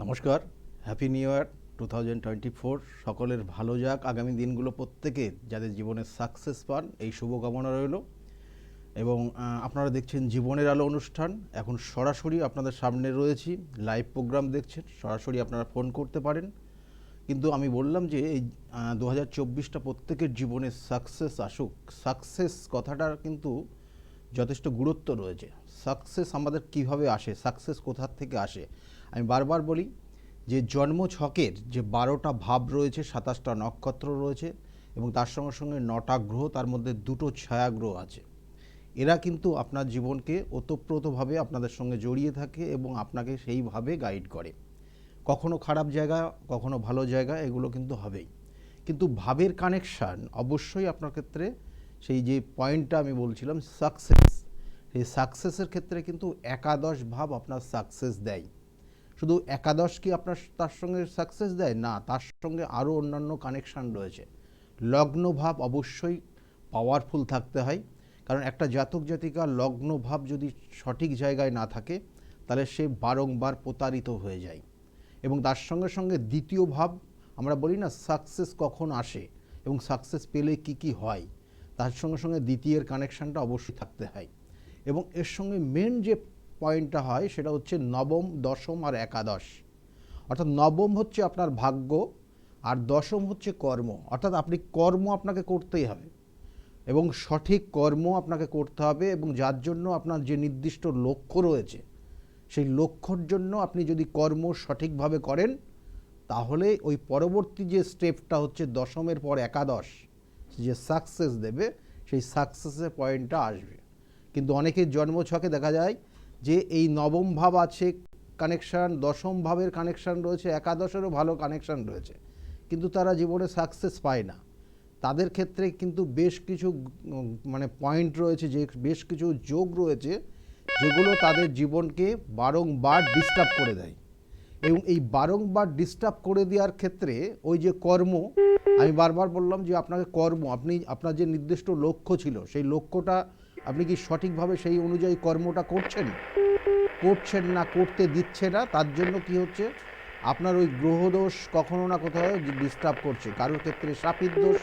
নমস্কার, happy new year 2024। সকলের ভালো যাক আগামী দিনগুলো, প্রত্যেকে যাদের জীবনে সাকসেস পান এই শুভকামনা রইল। এবং আপনারা দেখছেন জীবনের আলো অনুষ্ঠান। এখন সরাসরি আপনাদের সামনে রয়েছি, লাইভ প্রোগ্রাম দেখছেন, সরাসরি আপনারা ফোন করতে পারেন। কিন্তু আমি বললাম যে এই 2024টা প্রত্যেকের জীবনে সাকসেস আসুক। সাকসেস কথাটার কিন্তু যথেষ্ট গুরুত্ব রয়েছে। সাকসেস আমাদের কিভাবে আসে, সাকসেস কোথা থেকে আসে? আমি বারবার বলি যে জন্ম ছকের যে 12টা ভাব রয়েছে, 27টা নক্ষত্র রয়েছে এবং তার সঙ্গে সঙ্গে 9টা গ্রহ, তার মধ্যে 2টো ছায়া গ্রহ আছে। এরা কিন্তু আপনার জীবনকে ওতপ্রোতভাবে আপনাদের সঙ্গে জড়িয়ে থাকে এবং আপনাকে সেইভাবে গাইড করে। কখনো খারাপ জায়গা, কখনো ভালো জায়গা, এগুলো কিন্তু হবেই। কিন্তু ভাবের কানেকশান অবশ্যই আপনার ক্ষেত্রে, সেই যে পয়েন্টটা আমি বলছিলাম সাকসেস, সেই সাকসেসের ক্ষেত্রে কিন্তু একাদশ ভাব আপনার সাকসেস দেয়। শুধু একাদশ কি আপনার তার সঙ্গে সাকসেস দেয় না, তার সঙ্গে আরও অন্যান্য কানেকশান রয়েছে। লগ্ন ভাব অবশ্যই পাওয়ারফুল থাকতে হয়, কারণ একটা জাতক জাতিকা লগ্ন ভাব যদি সঠিক জায়গায় না থাকে তাহলে সে বারংবার প্রতারিত হয়ে যায়। এবং তার সঙ্গে সঙ্গে দ্বিতীয় ভাব, আমরা বলি না সাকসেস কখন আসে এবং সাকসেস পেলে কি কি হয়, তার সঙ্গে সঙ্গে দ্বিতীয়ের কানেকশানটা অবশ্যই থাকতে হয়। এবং এর সঙ্গে মেন যে পয়েন্টটা হয় সেটা হচ্ছে নবম, দশম আর একাদশ। অর্থাৎ নবম হচ্ছে আপনার ভাগ্য আর দশম হচ্ছে কর্ম। অর্থাৎ আপনি কর্ম আপনাকে করতেই হবে এবং সঠিক কর্ম আপনাকে করতে হবে, এবং যার জন্য আপনার যে নির্দিষ্ট লক্ষ্য রয়েছে সেই লক্ষ্যর জন্য আপনি যদি কর্ম সঠিকভাবে করেন তাহলে ওই পরবর্তী যে স্টেপটা হচ্ছে দশমের পর একাদশ, যে সাকসেস দেবে, সেই সাকসেসের পয়েন্টটা আসবে। কিন্তু অনেকের জন্মছকে দেখা যায় যে এই নবম ভাব আছে কানেকশান, দশম ভাবের কানেকশান রয়েছে, একাদশেরও ভালো কানেকশান রয়েছে, কিন্তু তারা জীবনে সাকসেস পায় না। তাদের ক্ষেত্রে কিন্তু বেশ কিছু মানে পয়েন্ট রয়েছে, যে বেশ কিছু যোগ রয়েছে যেগুলো তাদের জীবনকে বারংবার ডিস্টার্ব করে দেয়। এবং এই বারংবার ডিস্টার্ব করে দেওয়ার ক্ষেত্রে ওই যে কর্ম, আমি বারবার বললাম যে আপনাকে কর্ম, আপনি আপনার যে নির্দিষ্ট লক্ষ্য ছিল সেই লক্ষ্যটা আপনি কি সঠিকভাবে সেই অনুযায়ী কর্মটা করছেন না, করতে দিচ্ছে না, তার জন্য কি হচ্ছে আপনার ওই গ্রহদোষ কখনো না কোথাও ডিস্টার্ব করছে। কারোর ক্ষেত্রে সাপির দোষ,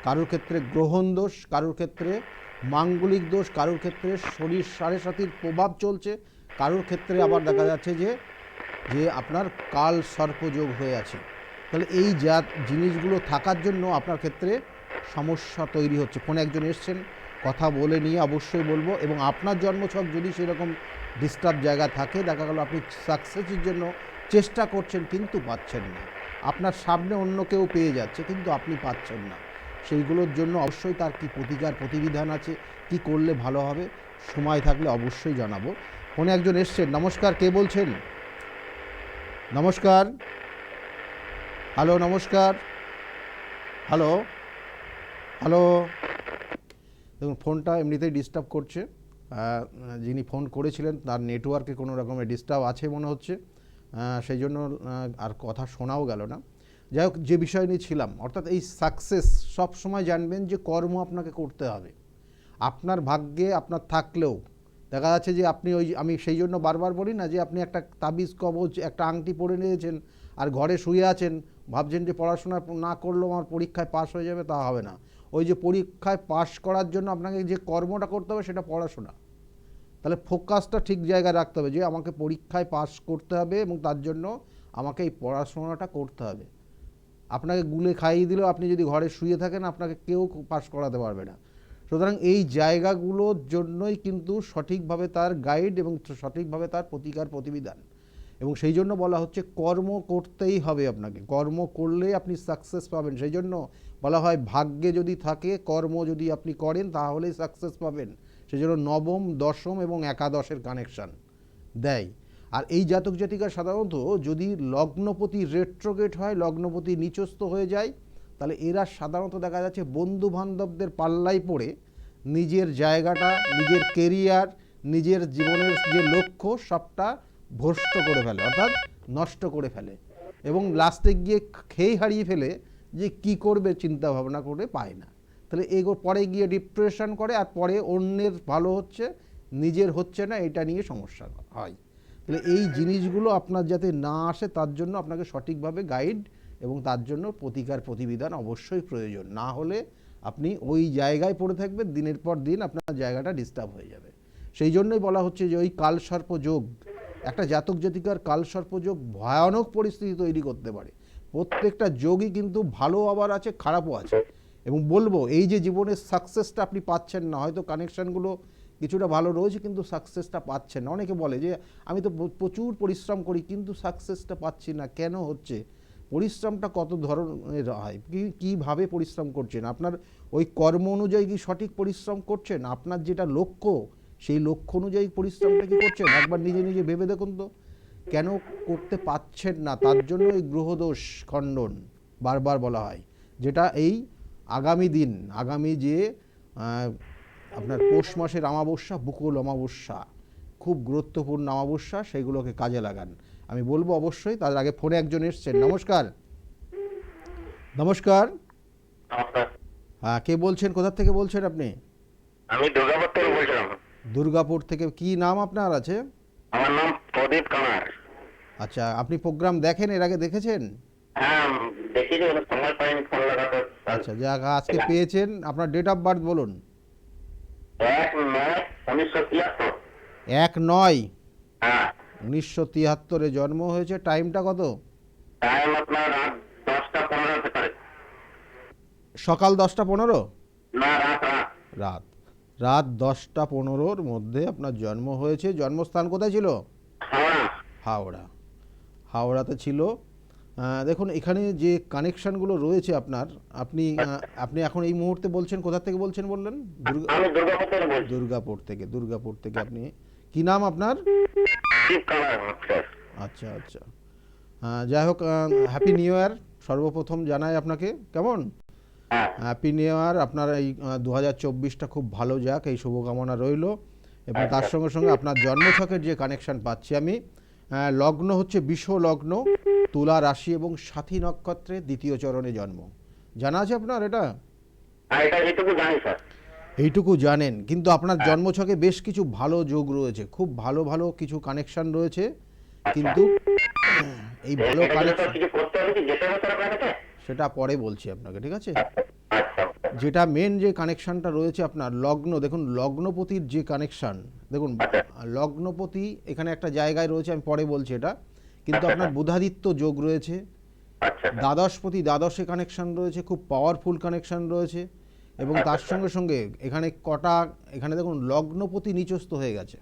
কারোর ক্ষেত্রে গ্রহণ দোষ, কারোর ক্ষেত্রে মাঙ্গলিক দোষ, কারোর ক্ষেত্রে শরীর সাড়ে সাতির প্রভাব চলছে, কারোর ক্ষেত্রে আবার দেখা যাচ্ছে যে আপনার কাল সর্পযোগ হয়ে আছে। তাহলে এই যা জিনিসগুলো থাকার জন্য আপনার ক্ষেত্রে সমস্যা তৈরি হচ্ছে। ফোনে একজন এসছেন, কথা বলে নিয়ে অবশ্যই বলবো। এবং আপনার জন্মছক যদি সেরকম ডিস্টার্ব জায়গা থাকে, দেখা গেল আপনি সাকসেসের জন্য চেষ্টা করছেন কিন্তু পাচ্ছেন না, আপনার সামনে অন্য কেউ পেয়ে যাচ্ছে কিন্তু আপনি পাচ্ছেন না, সেইগুলোর জন্য অবশ্যই তার কি প্রতিকার প্রতিবিধান আছে, কি করলে ভালো হবে, সময় থাকলে অবশ্যই জানাবো। ফোনে একজন এসছেন, নমস্কার, কে বলছেন? নমস্কার, হ্যালো, নমস্কার, হ্যালো, হ্যালো। দেখুন ফোনটা এমনিতেই ডিস্টার্ব করছে। যিনি ফোন করেছিলেন তার নেটওয়ার্কে কোনো রকমের ডিস্টার্ব আছে মনে হচ্ছে, সেই জন্য আর কথা শোনাও গেল না। যাই হোক, যে বিষয় নিয়ে ছিলাম, অর্থাৎ এই সাকসেস সব সময় জানবেন যে কর্ম আপনাকে করতে হবে। আপনার ভাগ্যে আপনার থাকলেও দেখা যাচ্ছে যে আপনি ওই, আমি সেই জন্য বারবার বলি না যে আপনি একটা তাবিজ কবজ, একটা আংটি পরে নিয়েছেন আর ঘরে শুয়ে আছেন, ভাবছেন যে পড়াশোনা না করলেও আমার পরীক্ষায় পাস হয়ে যাবে, তা হবে না। ওই যে পরীক্ষায় পাস করার জন্য আপনাকে যে কর্মটা করতে হবে সেটা পড়াশোনা। তাহলে ফোকাসটা ঠিক জায়গায় রাখতে হবে যে আমাকে পরীক্ষায় পাস করতে হবে এবং তার জন্য আমাকে এই পড়াশোনাটা করতে হবে। আপনাকে গুলে খাইয়ে দিলেও আপনি যদি ঘরে শুয়ে থাকেন আপনাকে কেউ পাস করাতে পারবে না। সুতরাং এই জায়গাগুলোর জন্যই কিন্তু সঠিকভাবে তার গাইড এবং সঠিকভাবে তার প্রতিকার প্রতিবিধান, এবং সেই জন্য বলা হচ্ছে কর্ম করতেই হবে আপনাকে, কর্ম করলে আপনি সাকসেস পাবেন। সেই জন্য বলা হয় ভাগ্যে যদি থাকে, কর্ম যদি আপনি করেন তাহলেই সাকসেস পাবেন। সেই জন্য নবম, দশম এবং একাদশের কানেকশান দেয়। আর এই জাতক জাতিকা সাধারণত যদি লগ্নপতি রেট্রোগেট হয়, লগ্নপতি নিচস্থ হয়ে যায়, তাহলে এরা সাধারণত দেখা যাচ্ছে বন্ধু বান্ধবদের পাল্লায় পড়ে নিজের জায়গাটা, নিজের কেরিয়ার, নিজের জীবনের যে লক্ষ্য সবটা ভ্রষ্ট করে ফেলে, অর্থাৎ নষ্ট করে ফেলে, এবং লাস্টে গিয়ে খেই হারিয়ে ফেলে, যে কি করবে চিন্তা ভাবনা করে পায় না। তাহলে পরে গিয়ে ডিপ্রেশন করে, আর পরে অন্যের ভালো হচ্ছে, নিজের হচ্ছে না, এটা নিয়ে সমস্যা হয়। তো তাহলে এই জিনিসগুলো আপনার যাতে না আসে তার জন্য আপনাকে সঠিকভাবে গাইড এবং তার জন্য প্রতিকার প্রতিবিধান অবশ্যই প্রয়োজন। না হলে আপনি ওই জায়গায় পড়ে থাকবেন, দিনের পর দিন আপনার জায়গাটা ডিস্টার্ব হয়ে যাবে। সেই জন্যই বলা হচ্ছে যে ওই কালসর্প যোগ, একটা জাতক জাতিকার কালসর্প যোগ ভয়ানক পরিস্থিতি তৈরি করতে পারে। প্রত্যেকটা যোগই কিন্তু ভালো আবার আছে, খারাপও আছে। এবং বলবো এই যে জীবনের সাকসেসটা আপনি পাচ্ছেন না, হয়তো কানেকশানগুলো কিছুটা ভালো রয়েছে কিন্তু সাকসেসটা পাচ্ছেন না। অনেকে বলে যে আমি তো প্রচুর পরিশ্রম করি কিন্তু সাকসেসটা পাচ্ছি না, কেন হচ্ছে? পরিশ্রমটা কত ধরনের হয়, কীভাবে পরিশ্রম করছেন? আপনার ওই কর্ম অনুযায়ী কি সঠিক পরিশ্রম করছেন? আপনার যেটা লক্ষ্য সেই লক্ষ্য অনুযায়ী পরিশ্রমটা কি করছেন? একবার নিজে নিজে ভেবে দেখুন তো কেন করতে পাচ্ছেন না। তার জন্য এই গ্রহদোষ খণ্ডন বারবার বলা হয়, যেটা এই আগামী দিন, আগামী যে আপনার পৌষ মাসের অমাবস্যা, বুকুল অমাবস্যা, খুব গুরুত্বপূর্ণ অমাবস্যা, সেইগুলোকে কাজে লাগান। আমি বলবো অবশ্যই। তার আগে ফোনে একজন এসছেন। নমস্কার। নমস্কার। হ্যাঁ, কে বলছেন, কোথা থেকে বলছেন আপনি? আমি দুর্গাপুর থেকে বলছিলাম। দুর্গাপুর থেকে। কি নাম আপনার আছে? আমার নাম প্রদীপ কামার। আচ্ছা, আপনি প্রোগ্রাম দেখেন, এর আগে দেখেছেন? হ্যাঁ, দেখেছি, সময় পাইনি ফোন লাগাতে। আচ্ছা, যাক আজকে পেয়েছেন। আপনার ডেট অফ বার্থ বলুন। 1/9/1973। 1/9/1973 হ্যাঁ। জন্ম হয়েছে। টাইমটা কত? টাইম আপনার রাত 10টা 15 হতে পারে। সকাল 10টা 15? না, রাত রাত রাত রাত 10টা 15-র মধ্যে আপনার জন্ম হয়েছে। জন্মস্থান কোথায় ছিল? হাওড়া। হাওড়া। হাওড়াতে ছিল। দেখুন এখানে যে কানেকশানগুলো রয়েছে আপনার, আপনি এখন এই মুহূর্তে বলছেন কোথা থেকে বলছেন বললেন? আমি দুর্গাপুর থেকে বলছি। দুর্গাপুর থেকে আপনি, কি নাম আপনার? প্রদীপ কামার স্যার। আচ্ছা আচ্ছা। যাই হোক, হ্যাপি নিউ ইয়ার সর্বপ্রথম জানাই আপনাকে। কেমন? হ্যাঁ। Happy new year. আপনার এই 2024টা খুব ভালো যাক, এই শুভকামনা রইল। এবং তার সঙ্গে সঙ্গে আপনার জন্মছকের যে কানেকশান পাচ্ছি আমি, লগ্ন হচ্ছে বিষ লগ্ন, তুলা রাশি এবং সাথী নক্ষত্রে দ্বিতীয় চরণে জন্ম। জানা আছে আপনার এটা? এটা যেটুকু জানি স্যার। এইটুকু জানেন, কিন্তু আপনার জন্মছকে বেশ কিছু ভালো যোগ রয়েছে, খুব ভালো ভালো কিছু কানেকশান রয়েছে। কিন্তু এই ভালো কানেকশান কিছু করতে হবে, কি যেতে হবে স্যার আপনাকে? সেটা পরে বলছি আপনাকে, ঠিক আছে? আচ্ছা। যেটা মেন যে কানেকশানটা রয়েছে আপনার লগ্ন, দেখুন লগ্নপতির যে কানেকশান, দেখুন লগ্নপতি এখানে একটা জায়গায় রয়েছে, আমি পরে বলছি এটা। কিন্তু আপনার বুধাদিত্য যোগ রয়েছে, দ্বাদশপতি দ্বাদশে কানেকশান রয়েছে, খুব পাওয়ারফুল কানেকশান রয়েছে। এবং তার সঙ্গে সঙ্গে এখানে দেখুন লগ্নপতি নিচস্থ হয়ে গেছে।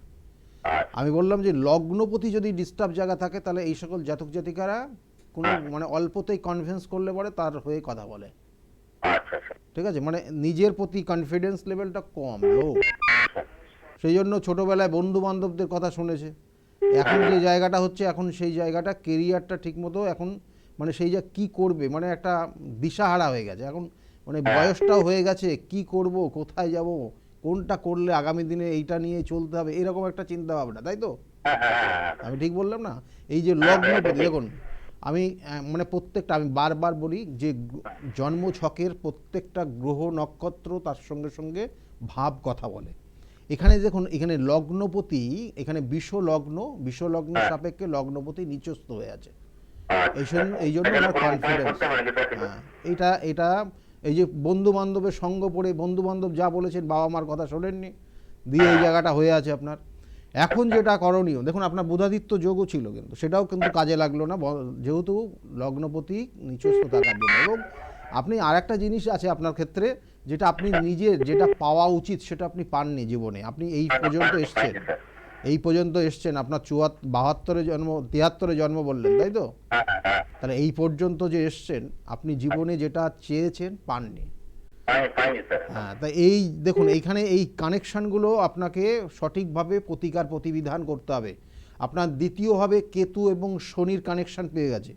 আমি বললাম যে লগ্নপতি যদি ডিস্টার্ব জায়গা থাকে তাহলে এই সকল জাতক জাতিকারা কোনো মানে অল্পতেই কনভিন্স করলে পরে তার হয়ে কথা বলে, ঠিক আছে? মানে নিজের প্রতি কনফিডেন্স লেভেলটা কম, লো। সেই জন্য ছোটোবেলায় বন্ধু বান্ধবদের কথা শুনেছে। এখন যে জায়গাটা হচ্ছে, এখন সেই জায়গাটা কেরিয়ারটা ঠিকমতো এখন মানে সেই যা কী করবে, মানে একটা দিশাহারা হয়ে গেছে এখন। মানে বয়সটাও হয়ে গেছে, কি করব, কোথায় যাব, কোনটা করলে আগামী দিনে এইটা নিয়ে চলতে হবে, এরকম একটা চিন্তা ভাবনা, তাই তো? আমি ঠিক বললাম না? এই যে লগ্নপতি, দেখুন আমি মানে প্রত্যেকটা, আমি বারবার বলি যে জন্ম ছকের প্রত্যেকটা গ্রহ নক্ষত্র তার সঙ্গে সঙ্গে ভাব কথা বলে। এখানে দেখুন, এখানে লগ্নপতি, এখানে বিষ লগ্ন সাপেক্ষে লগ্নপতি নিচস্থ হয়ে আছে। এই জন্য আমার কনফিডেন্স, এটা এই যে বন্ধু বান্ধবের সঙ্গ পড়ে বন্ধু বান্ধব যা বলেছেন, বাবা মার কথা শোনেননি, দিয়ে এই জায়গাটা হয়ে আছে আপনার। এখন যেটা করণীয়, দেখুন আপনার বুধাদিত্য যোগও ছিল কিন্তু সেটাও কিন্তু কাজে লাগলো না, যেহেতু লগ্নপতি নিচস্থ থাকার জন্য। এবং আপনি আর একটা জিনিস আছে আপনার ক্ষেত্রে, যেটা আপনি নিজের যেটা পাওয়া উচিত সেটা আপনি পাননি জীবনে। আপনি এই পর্যন্ত এসছেন, আপনার 72-এ জন্ম, 73-এ জন্ম বললেন, তাই তো? তাহলে এই পর্যন্ত যে এসছেন, আপনি জীবনে যেটা চেয়েছেন পাননি। হ্যাঁ, তাই এই দেখুন এইখানে এই কানেকশানগুলো আপনাকে সঠিকভাবে প্রতিকার প্রতিবিধান করতে হবে। আপনার দ্বিতীয়ভাবে কেতু এবং শনির কানেকশান পেয়ে গেছে।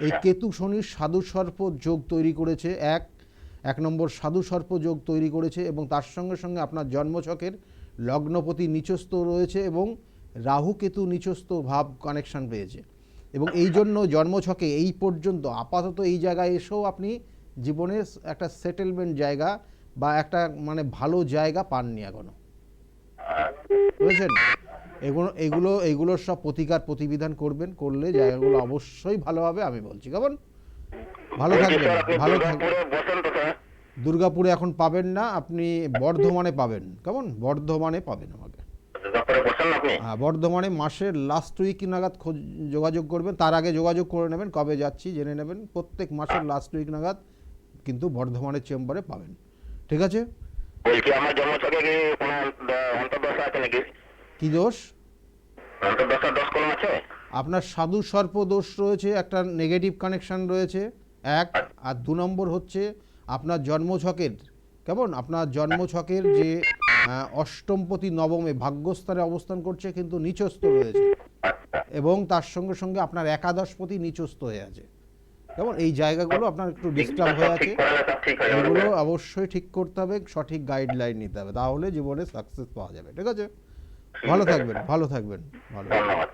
এই কেতু শনির সাধু সর্প যোগ তৈরি করেছে, এক নম্বর সাধু সর্প যোগ তৈরি করেছে। এবং তার সঙ্গে সঙ্গে আপনার জন্মছকের লগ্নপতি নিচস্থ রয়েছে এবং রাহু কেতু নিচস্থ ভাব কানেকশান পেয়েছে। এবং এই জন্য জন্মছকে এই পর্যন্ত আপাতত এই জায়গায় এসেও আপনি জীবনের একটা সেটেলমেন্ট জায়গা বা একটা মানে ভালো জায়গা পাননি এখনো, বুঝেছেন? এগুলোর সব প্রতিকার প্রতিবিধান করবেন, করলে জায়গাগুলো অবশ্যই ভালো হবে আমি বলছি। কেমন? ভালো বলছি থাকবেন, স্যার, আপনি ভালো থাকবেন। দুর্গাপুরে বসেন তো স্যার? দুর্গাপুরে এখন পাবেন না, আপনি বর্ধমানে পাবেন। কেমন? বর্ধমানে পাবেন আমাকে। দুর্গাপুরে বসেন না আপনি? হ্যাঁ, বর্ধমানে মাসের লাস্ট উইক নাগাদ যোগাযোগ করবেন, তার আগে যোগাযোগ করে নেবেন কবে যাচ্ছি জেনে নেবেন। প্রত্যেক মাসের লাস্ট উইক নাগাদ কিন্তু বর্ধমানের চেম্বারে পাবেন। ঠিক আছে? বলছি আমার জন্মছকে কি কোনো অন্তর্দশা আছে নাকি? কি দোষ? অন্তর্দশা দোষ কোনো আছে? আপনার সাধু সর্প দোষ রয়েছে, একটা নেগেটিভ কানেকশন রয়েছে এক। আর 2 নম্বর হচ্ছে আপনার জন্মছকের, কেমন, আপনার জন্মছকের যে অষ্টমপতি নবমে ভাগ্যস্থানে অবস্থান করছে কিন্তু নিচস্থ রয়েছে, এবং তার সঙ্গে সঙ্গে আপনার একাদশপতি নিচস্থ হয়ে আছে। কেমন? এই জায়গাগুলো আপনার একটু ডিস্টার্ব হয়ে আছে, এগুলো অবশ্যই ঠিক করতে হবে, সঠিক গাইডলাইন নিতে হবে, তাহলে জীবনে সাকসেস পাওয়া যাবে। ঠিক আছে? ভালো থাকবেন, ভালো থাকবেন, ভালো ধন্যবাদ।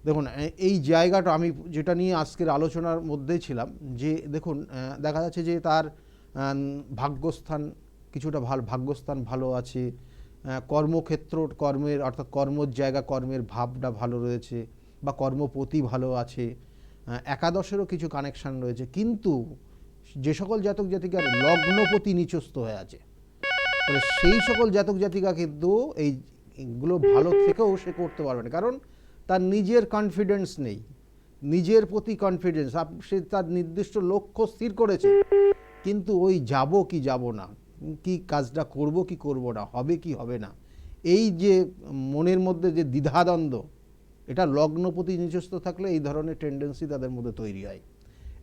দেখুন এই জায়গাটা আমি যেটা নিয়ে আজকের আলোচনার মধ্যে ছিলাম, যে দেখুন দেখা যাচ্ছে যে তার ভাগ্যস্থান কিছুটা ভালো, ভাগ্যস্থান ভালো আছে, কর্মক্ষেত্র, কর্মের অর্থাৎ কর্মের জায়গা, কর্মের ভাবটা ভালো রয়েছে, বা কর্মপতি ভালো আছে, একাদশেরও কিছু কানেকশান রয়েছে। কিন্তু যে সকল জাতক জাতিকার লগ্নপতি নিচস্থ হয়ে আছে, তাহলে সেই সকল জাতক জাতিকা কিন্তু এইগুলো ভালো থেকেও সে করতে পারবে না, কারণ তার নিজের কনফিডেন্স নেই, নিজের প্রতি কনফিডেন্স, সে তার নির্দিষ্ট লক্ষ্য স্থির করেছে, কিন্তু ওই যাব কি যাব না, কি কাজটা করব কি করব না, হবে কি হবে না, এই যে মনের মধ্যে যে দ্বিধাদ্বন্দ্ব, এটা লগ্নপতি নিচস্থ থাকলে এই ধরনের টেন্ডেন্সি তাদের মধ্যে তৈরি হয়,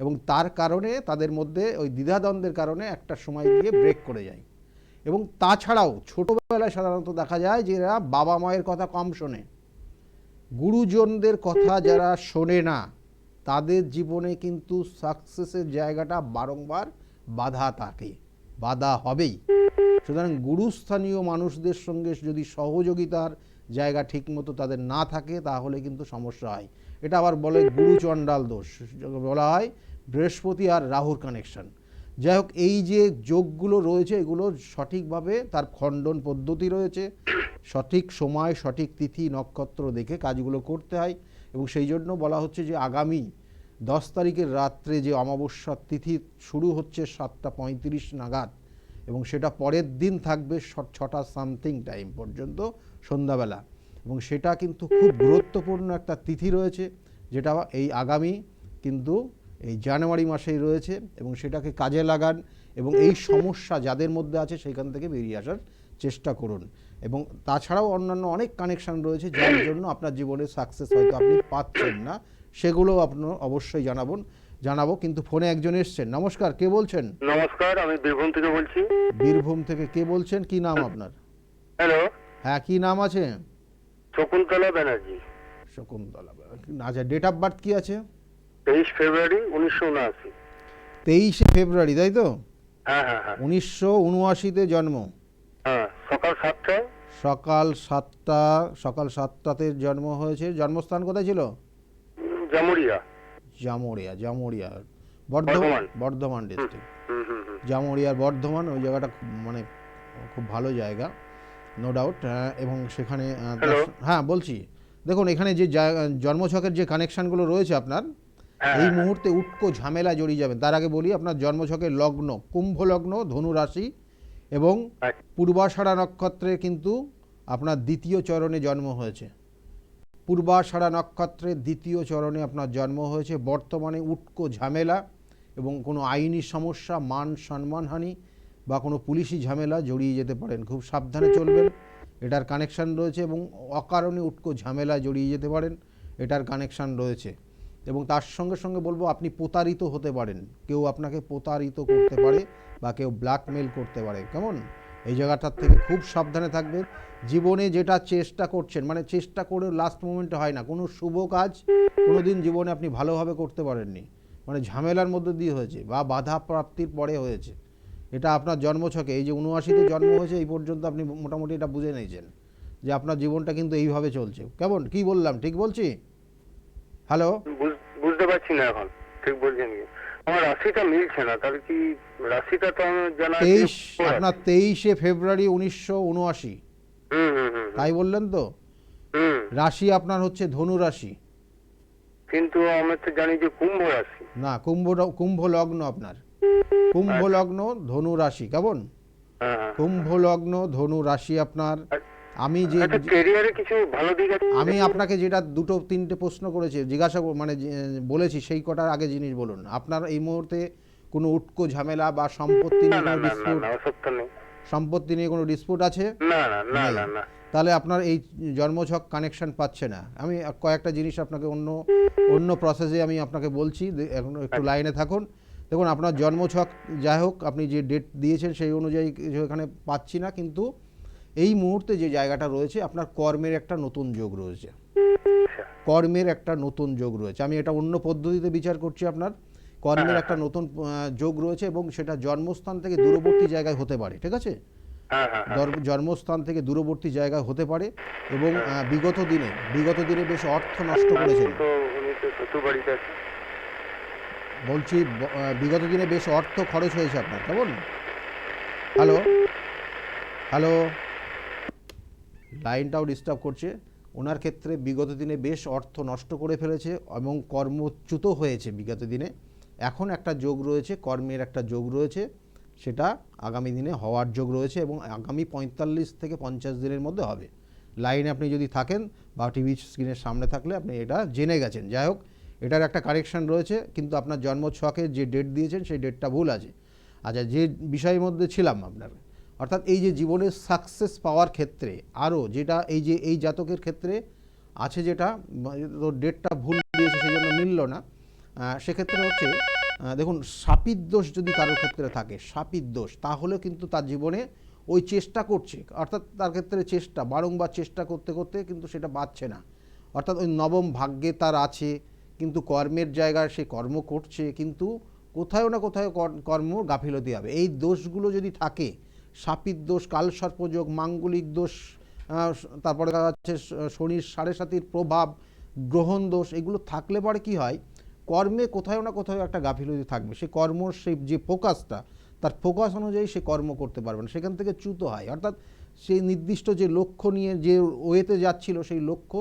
এবং তার কারণে তাদের মধ্যে ওই দ্বিধাদ্বন্দ্বের কারণে একটা সময় গিয়ে ব্রেক করে যায়। এবং তাছাড়াও ছোটোবেলায় সাধারণত দেখা যায় যে এরা বাবা মায়ের কথা কম শোনে, গুরুজনদের কথা যারা শোনে না, তাদের জীবনে কিন্তু সাকসেসের জায়গাটা বারংবার বাধা থাকে, বাধা হবেই। সুতরাং গুরুস্থানীয় মানুষদের সঙ্গে যদি সহযোগিতার জায়গা ঠিকমতো তাদের না থাকে, তাহলে কিন্তু সমস্যা হয়। এটা আবার বলে গুরুচণ্ডাল দোষ, বলা হয় বৃহস্পতি আর রাহুর কানেকশন। যাই হোক, এই যে যোগগুলো রয়েছে এগুলো সঠিকভাবে তার খণ্ডন পদ্ধতি রয়েছে, সঠিক সময় সঠিক তিথি নক্ষত্র দেখে কাজগুলো করতে হয়। এবং সেই জন্য বলা হচ্ছে যে আগামী 10 তারিখের রাত্রে যে অমাবস্যার তিথি শুরু হচ্ছে 7:35 নাগাদ, এবং সেটা পরের দিন থাকবে 6টা সামথিং টাইম পর্যন্ত সন্ধ্যাবেলা, এবং সেটা কিন্তু খুব গুরুত্বপূর্ণ একটা তিথি রয়েছে, যেটা এই আগামী কিন্তু এই জানুয়ারি মাসেই রয়েছে, এবং সেটাকে কাজে লাগান, এবং এই সমস্যা যাদের মধ্যে আছে সেখান থেকে বেরিয়ে আসার চেষ্টা করুন। এবং তাছাড়াও অন্যান্য অনেক কানেকশান রয়েছে যার জন্য আপনার জীবনে সাকসেস হয়তো আপনি পাচ্ছেন না, সেগুলোও আপনার অবশ্যই জানাবো। কিন্তু ফোনে একজন এসছেন। নমস্কার, কে বলছেন? নমস্কার, আমি বীরভূম থেকে বলছি। বীরভূম থেকে কে বলছেন? কি নাম আপনার? হ্যালো, হ্যাঁ, কি নাম আছে? শকুন্তলা ব্যানার্জি। শকুন্তলা। আচ্ছা, ডেট অফ বার্থ কি আছে? 23 ফেব্রুয়ারি 1979। 23শে ফেব্রুয়ারি, তাই তো? হ্যাঁ হ্যাঁ হ্যাঁ 1979-তে জন্ম। হ্যাঁ, সকাল 7টায়। সকাল 7টাতে জন্ম হয়েছে। জন্মস্থান কোথায় ছিল? জামুরিয়া। জামুরিয়া বর্ধমান। বর্ধমান ডিস্ট্রিক্ট। হুম হুম হুম। জামুরিয়ার বর্ধমান, ওই জায়গাটা খুব ভালো জায়গা, নো ডাউট। এবং সেখানে হ্যালো। হ্যাঁ বলছি, দেখুন এখানে যে জন্মছকের যে কানেকশানগুলো রয়েছে আপনার, হ্যাঁ, এই হ্যাঁ, মুহূর্তে উটকো ঝামেলা জড়িয়ে যাবেন। তার আগে বলি, আপনার জন্মছকের লগ্ন কুম্ভ লগ্ন, ধনু রাশি, এবং আচ্ছা। পূর্বাষাঢ়া নক্ষত্রে কিন্তু আপনার দ্বিতীয় চরণে জন্ম হয়েছে। পূর্বাষাঢ়া নক্ষত্রের দ্বিতীয় চরণে আপনার জন্ম হয়েছে। বর্তমানে উটকো ঝামেলা এবং কোনো আইনি সমস্যা, মান সম্মানহানি বা কোনো পুলিশি ঝামেলা জড়িয়ে যেতে পারেন, খুব সাবধানে চলবেন, এটার কানেকশান রয়েছে। এবং অকারণে উটকো ঝামেলা জড়িয়ে যেতে পারেন, এটার কানেকশান রয়েছে। এবং তার সঙ্গে সঙ্গে বলবো, আপনি প্রতারিত হতে পারেন, কেউ আপনাকে প্রতারিত করতে পারে বা কেউ ব্ল্যাকমেল করতে পারে। কেমন? এই জায়গাটার থেকে খুব সাবধানে থাকবেন। জীবনে যেটা চেষ্টা করছেন, মানে চেষ্টা করে লাস্ট মোমেন্টে হয় না, কোনো শুভ কাজ কোনো দিন জীবনে আপনি ভালোভাবে করতে পারেননি, মানে ঝামেলার মধ্যে দিয়ে হয়েছে বা বাধা প্রাপ্তির পরে হয়েছে। এটা আপনার জন্মছকে, এই যে 79-তে জন্ম হয়েছে, এই পর্যন্ত আপনি মোটামুটি এটা বুঝে নিয়েছেন যে আপনার জীবনটা কিন্তু এইভাবে চলছে। কেমন, কি বললাম, ঠিক বলছি? হ্যালো, বুঝতে পারছি না এখন, ঠিক বলছেন কি? আমার রাশিটা মিলছে না, তাহলে কি রাশিটা তো আমার জানা আছে। আপনার 23শে ফেব্রুয়ারি 1979, হুম হুম হুম। তাই বললেন তো? হুম। রাশি আপনার হচ্ছে ধনু রাশি। কিন্তু আমি তো জানি যে কুম্ভ রাশি। না, কুম্ভ লগ্ন আপনার, কুম্ভ আচ্ছা। লগ্ন ধনু রাশি, কেমন? হ্যাঁ, হ্যাঁ, কুম্ভ লগ্ন ধনু রাশি আপনার। আচ্ছা। আমি যে আচ্ছা, ক্যারিয়ারে কিছু ভালো দিক আছে? আমি আপনাকে যেটা দুটো তিনটে প্রশ্ন করেছি, জিজ্ঞাসা মানে বলেছি, সেই কটার আগে জিনিস বলুন। আপনার এই মুহূর্তে কোনো উটকো ঝামেলা বা সম্পত্তি না নিয়ে না কোনো না না ডিসপিউট, না, ওসব তো নেই। সম্পত্তি নিয়ে কোনো ডিসপিউট আছে? না না না নেই। না না। তাহলে আপনার এই জন্মছক কানেকশন পাচ্ছে না। আমি কয়েকটা জিনিস আপনাকে অন্য অন্য প্রসেসে আমি আপনাকে বলছি, এখন একটু আচ্ছা। লাইনে থাকুন। দেখুন, আপনার জন্মছক যাই হোক, আপনি যে ডেট দিয়েছেন সেই অনুযায়ী কিছু এখানে পাচ্ছি না, কিন্তু এই মুহূর্তে যে জায়গাটা রয়েছে, আপনার কর্মের একটা নতুন যোগ রয়েছে। আচ্ছা। কর্মের একটা নতুন যোগ রয়েছে। আমি এটা অন্য পদ্ধতিতে বিচার করছি। আপনার কর্মের একটা নতুন যোগ রয়েছে, এবং সেটা জন্মস্থান থেকে দূরবর্তী জায়গায় হতে পারে, ঠিক আছে? হ্যাঁ হ্যাঁ হ্যাঁ। জন্মস্থান থেকে দূরবর্তী জায়গায় হতে পারে, এবং বিগত দিনে বেশ অর্থ নষ্ট করেছেন। তো উনি তো শ্বশুর বাড়িতে আছে। বলছি, বিগত দিনে বেশ অর্থ খরচ হয়েছে আপনার, কেমন? হ্যালো, হ্যালো, লাইনটাও ডিস্টার্ব করছে। ওনার ক্ষেত্রে বিগত দিনে বেশ অর্থ নষ্ট করে ফেলেছে এবং কর্মচ্যুত হয়েছে বিগত দিনে। এখন একটা যোগ রয়েছে, কর্মের একটা যোগ রয়েছে, সেটা আগামী দিনে হওয়ার যোগ রয়েছে, এবং আগামী 45 থেকে 50 দিনের মধ্যে হবে। লাইনে আপনি যদি থাকেন বা টিভি স্ক্রিনের সামনে থাকলে আপনি এটা জেনে গেছেন। যাই হোক, এটার একটা কারেকশন রয়েছে, কিন্তু আপনার জন্মছকে যে ডেট দিয়েছেন সেই ডেটটা ভুল আছে। আচ্ছা, যে বিষয়ের মধ্যে ছিলাম আপনার, অর্থাৎ এই যে জীবনের সাকসেস পাওয়ার ক্ষেত্রে আরও যেটা এই জাতকের ক্ষেত্রে আছে, যেটা ডেটটা ভুল দিয়েছে সেই জন্য মিলল না, সেক্ষেত্রে হচ্ছে, দেখুন, শাপিত দোষ যদি কারোর ক্ষেত্রে থাকে, শাপিত দোষ, তাহলে কিন্তু তার জীবনে ওই চেষ্টা করছে, অর্থাৎ তার ক্ষেত্রে চেষ্টা বারংবার চেষ্টা করতে করতে কিন্তু সেটা পাচ্ছে না। অর্থাৎ ওই নবম ভাগ্যে তার আছে, কিন্তু কর্মের জায়গায় সে কর্ম করছে, কিন্তু কোথাও না কোথাও কর্ম গাফিলতি হবে। এই দোষগুলো যদি থাকে, শাপিত দোষ, কালসর্পযোগ, মাঙ্গলিক দোষ, তারপরে দেখা যাচ্ছে শনির সাড়ে সাতির প্রভাব, গ্রহণ দোষ, এগুলো থাকলে পরে কি হয়, কর্মে কোথাও না কোথাও একটা গাফিলতি থাকবে। সে কর্ম, সেই যে ফোকাসটা, তার ফোকাস অনুযায়ী সে কর্ম করতে পারবে না, সেখান থেকে চ্যুত হয়। অর্থাৎ সেই নির্দিষ্ট যে লক্ষ্য নিয়ে যে ওয়েতে যাচ্ছিল, সেই লক্ষ্য